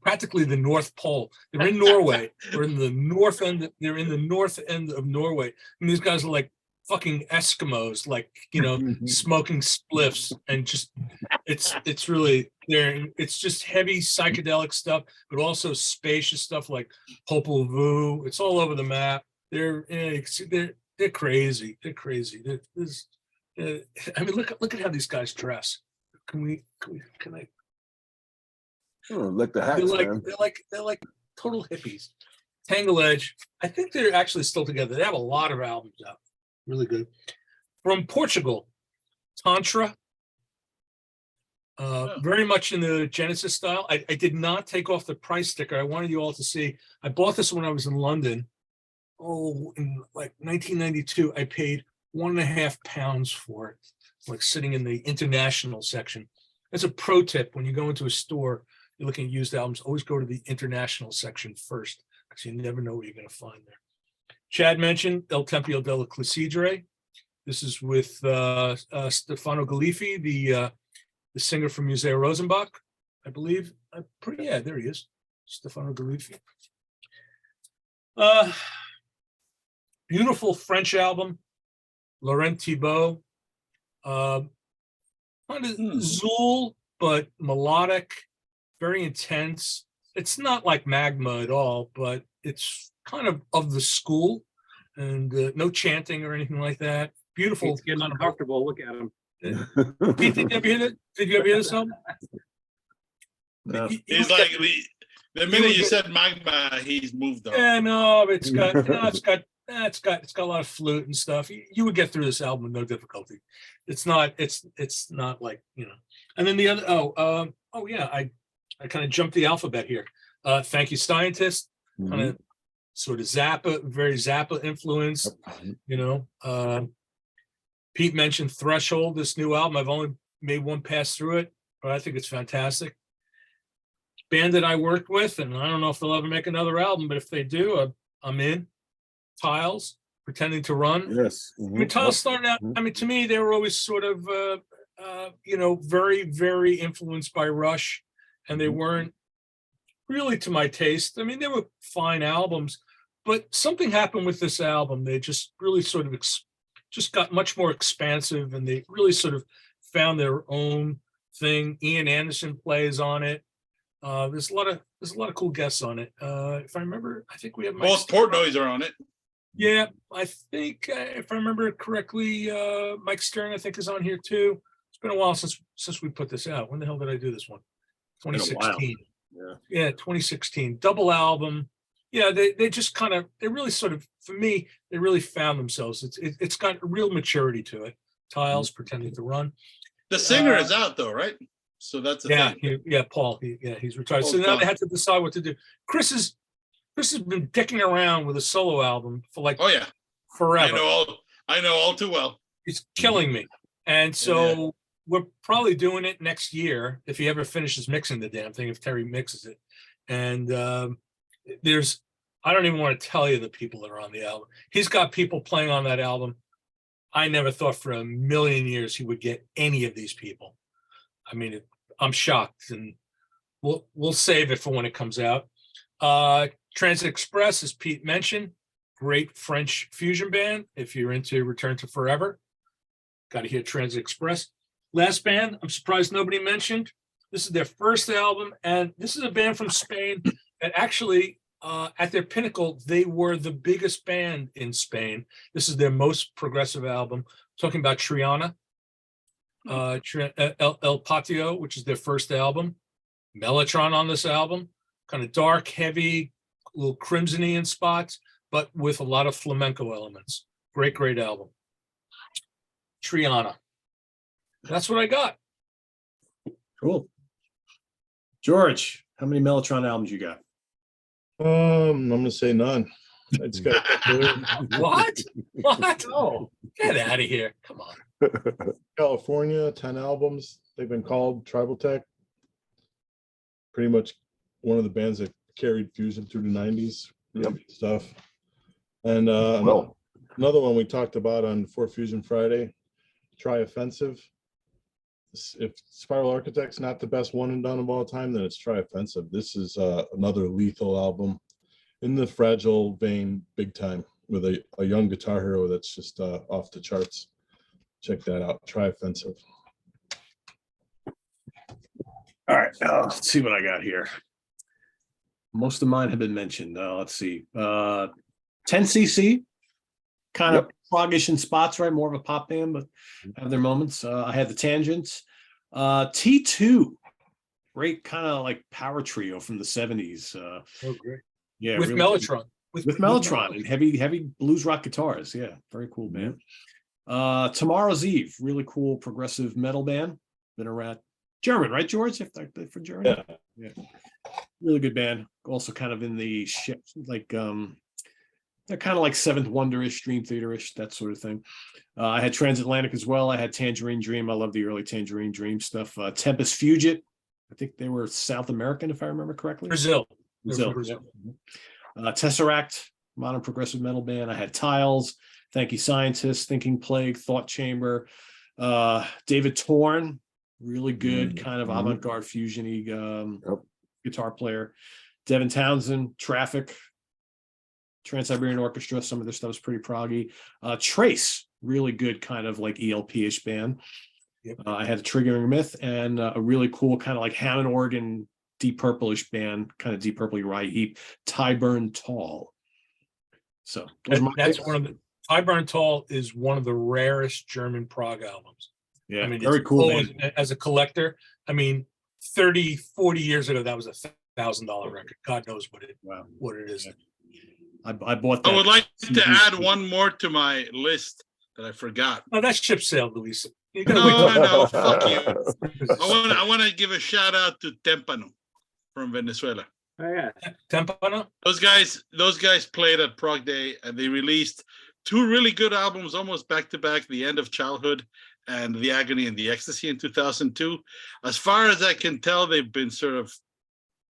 practically the North Pole. They're in Norway. They're in the north end. They're in the north end of Norway. And these guys are like fucking Eskimos, like, smoking spliffs, and just it's really it's just heavy psychedelic stuff, but also spacious stuff like Popol Vuh. It's all over the map. They're crazy. They're crazy. I mean, look at how these guys dress. Can I? Oh, like the They're hats, like man. they're like total hippies. Tangle Edge. I think they're actually still together. They have a lot of albums out. Really good. From Portugal, Tantra. Very much in the Genesis style. I did not take off the price sticker. I wanted you all to see. I bought this when I was in London. In like 1992, I paid £1.50 for it, like sitting in the international section. That's a pro tip. When you go into a store, you're looking at used albums, always go to the international section first, because you never know what you're going to find there. Chad mentioned El Tempio della Clessidre. This is with Stefano Gallifi, the singer from Museo Rosenbach, I believe. There he is, Stefano Gallifi. Beautiful French album, Laurent Thibault. Kind of Zool, but melodic, very intense. It's not like Magma at all, but it's kind of the school, and no chanting or anything like that. Beautiful. It's getting uncomfortable. Look at him. Pete, did you ever hear that? Did you ever hear this album? No. He's like the minute you said Magma, he's moved on. Yeah, no, it's got a lot of flute and stuff. You would get through this album with no difficulty. It's not like, And then the other I kind of jumped the alphabet here. Thank You Scientist, kind of sort of Zappa, very Zappa influence, Pete mentioned Threshold, this new album. I've only made one pass through it, but I think it's fantastic. Band that I worked with, and I don't know if they'll ever make another album, but if they do, I'm in. Tiles, Pretending to Run. Yes. I mean, Tiles started out, I mean, to me, they were always sort of, very, very influenced by Rush, and they weren't really to my taste. I mean, they were fine albums, but something happened with this album. They just really sort of just got much more expansive, and they really sort of found their own thing. Ian Anderson plays on it. There's a lot of cool guests on it. If I remember, I think we have Both Portnoys are on it. Yeah, I think if I remember correctly, Mike Stern I think is on here too. It's been a while since we put this out. When the hell did I do this one? Been a while. 2016. Yeah. Yeah, 2016. Double album. Yeah, they just kind of, they really sort of, for me, they really found themselves. It's got a real maturity to it. Tiles, Pretending to Run. The singer is out though, right? So that's the Yeah, thing. Paul. He's retired. So Paul's now they gone. had to decide what to do. Chris has been dicking around with a solo album for like Oh yeah, forever. I know all too well. It's killing me. And so we're probably doing it next year if he ever finishes mixing the damn thing, if Terry mixes it. And I don't even want to tell you the people that are on the album. He's got people playing on that album. I never thought for a million years he would get any of these people. I mean, I'm shocked, and we'll save it for when it comes out. Transit Express, as Pete mentioned, great French fusion band. If you're into Return to Forever, got to hear Transit Express. Last band, I'm surprised nobody mentioned. This is their first album, and this is a band from Spain that actually, at their pinnacle, they were the biggest band in Spain. This is their most progressive album. Talking about Triana, El Patio, which is their first album. Mellotron on this album, kind of dark, heavy, a little crimson-y in spots, but with a lot of flamenco elements. Great album. Triana. That's what I got. Cool. George, how many Mellotron albums you got? I'm gonna say none. It's got What? What? Oh, Get out of here. Come on. California, 10 albums. They've been called Tribal Tech. Pretty much one of the bands that carried fusion through the 90s. Really good stuff. And another one we talked about on For Fusion Friday, Try Offensive. If Spiral Architect's not the best one and done of all time, then it's Try Offensive. This is another lethal album in the Fragile vein, big time, with a young guitar hero that's just off the charts. Check that out. Try Offensive. All right, let's see what I got here. Most of mine have been mentioned. Let's see. 10cc, kind of proggish in spots, right? More of a pop band, but have their moments. I had the Tangents. T2, great kind of like power trio from the 70s. Oh, great. Yeah, With really Mellotron. with Mellotron and heavy blues rock guitars. Yeah, very cool band. Tomorrow's Eve, really cool progressive metal band. Been around. German, right, George? If they're for Germany, yeah, really good band. Also, kind of in the ship, like they're kind of like Seventh Wonder-ish, Dream Theater-ish, that sort of thing. I had Transatlantic as well. I had Tangerine Dream. I love the early Tangerine Dream stuff. Tempest Fugit. I think they were South American, if I remember correctly. Brazil. Brazil. Tesseract, modern progressive metal band. I had Tiles, Thank You Scientists, Thinking Plague, Thought Chamber. David Torn, really good kind of avant-garde fusion-y guitar player. Devin Townsend, Traffic, Trans-Siberian Orchestra, some of their stuff is pretty proggy. Trace, really good kind of like ELP-ish band. I had a Triggering Myth and a really cool kind of like Hammond organ, Deep Purple-ish band, kind of Deep Purple-y Rye Heap, Tyburn Tall. So that's one of the Tyburn Tall is one of the rarest German prog albums. Yeah, I mean, very cool band. As a collector, I mean, 30, 40 years ago, that was $1,000 record. God knows what it is. Yeah. I bought that. I would like to add one more to my list that I forgot. Oh, that's Ship Sail, Luis. No, fuck you. I want to give a shout out to Tempano from Venezuela. Oh yeah. Tempano? Those guys played at Prog Day and they released 2 really good albums almost back to back, The End of Childhood and The Agony and the Ecstasy in 2002. As far as I can tell, they've been sort of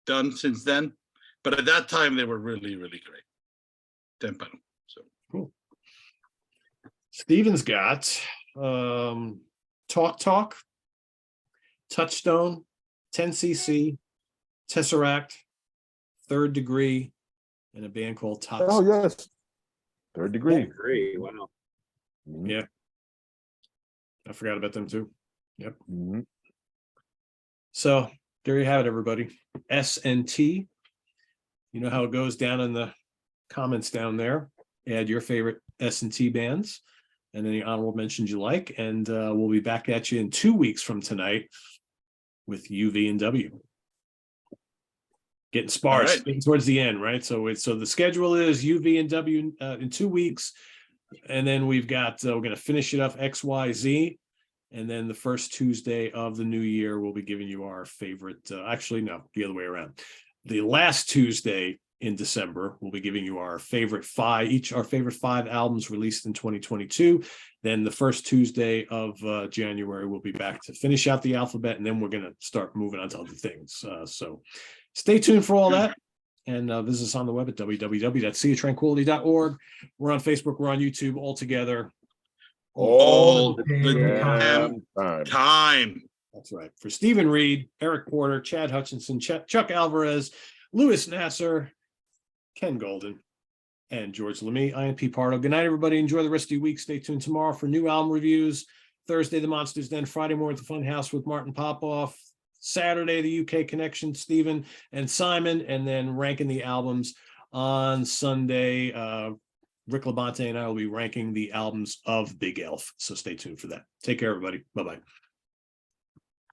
done since then. But at that time, they were really, really great. Tempano. So cool. Steven's got Talk Talk, Touchstone, 10cc, Tesseract, Third Degree, and a band called Top. Oh, yes. Third Degree. Agree. Wow. Mhm. Yeah. I forgot about them too. Mhm. So there you have it, everybody. S and T. You know how it goes down in the comments down there. Add your favorite S and T bands and any honorable mentions you like. And we'll be back at you in 2 weeks from tonight with UV and W. Getting sparse, right. getting towards the end, right? So the schedule is UV and W in 2 weeks. And then we've got, we're going to finish it up XYZ. And then the first Tuesday of the new year, we'll be giving you our favorite, actually, no, the other way around. The last Tuesday in December, we'll be giving you our favorite five albums released in 2022. Then the first Tuesday of January, we'll be back to finish out the alphabet, and then we're going to start moving on to other things. So stay tuned for all that. And visit us on the web at www.seatranquility.org. We're on Facebook, we're on YouTube, all together. All the the Time. time. That's right. For Stephen Reed, Eric Porter, Chad Hutchinson, Chuck Alvarez, Louis Nasser, Ken Golden, and George Lamy, I am P. Pardo. Good night, everybody. Enjoy the rest of your week. Stay tuned tomorrow for new album reviews. Thursday, the Monsters Den. Friday morning at the Funhouse with Martin Popoff. Saturday, the UK Connection, Stephen and Simon. And then ranking the albums on Sunday. Rick Labonte and I will be ranking the albums of Big Elf. So stay tuned for that. Take care, everybody. Bye-bye.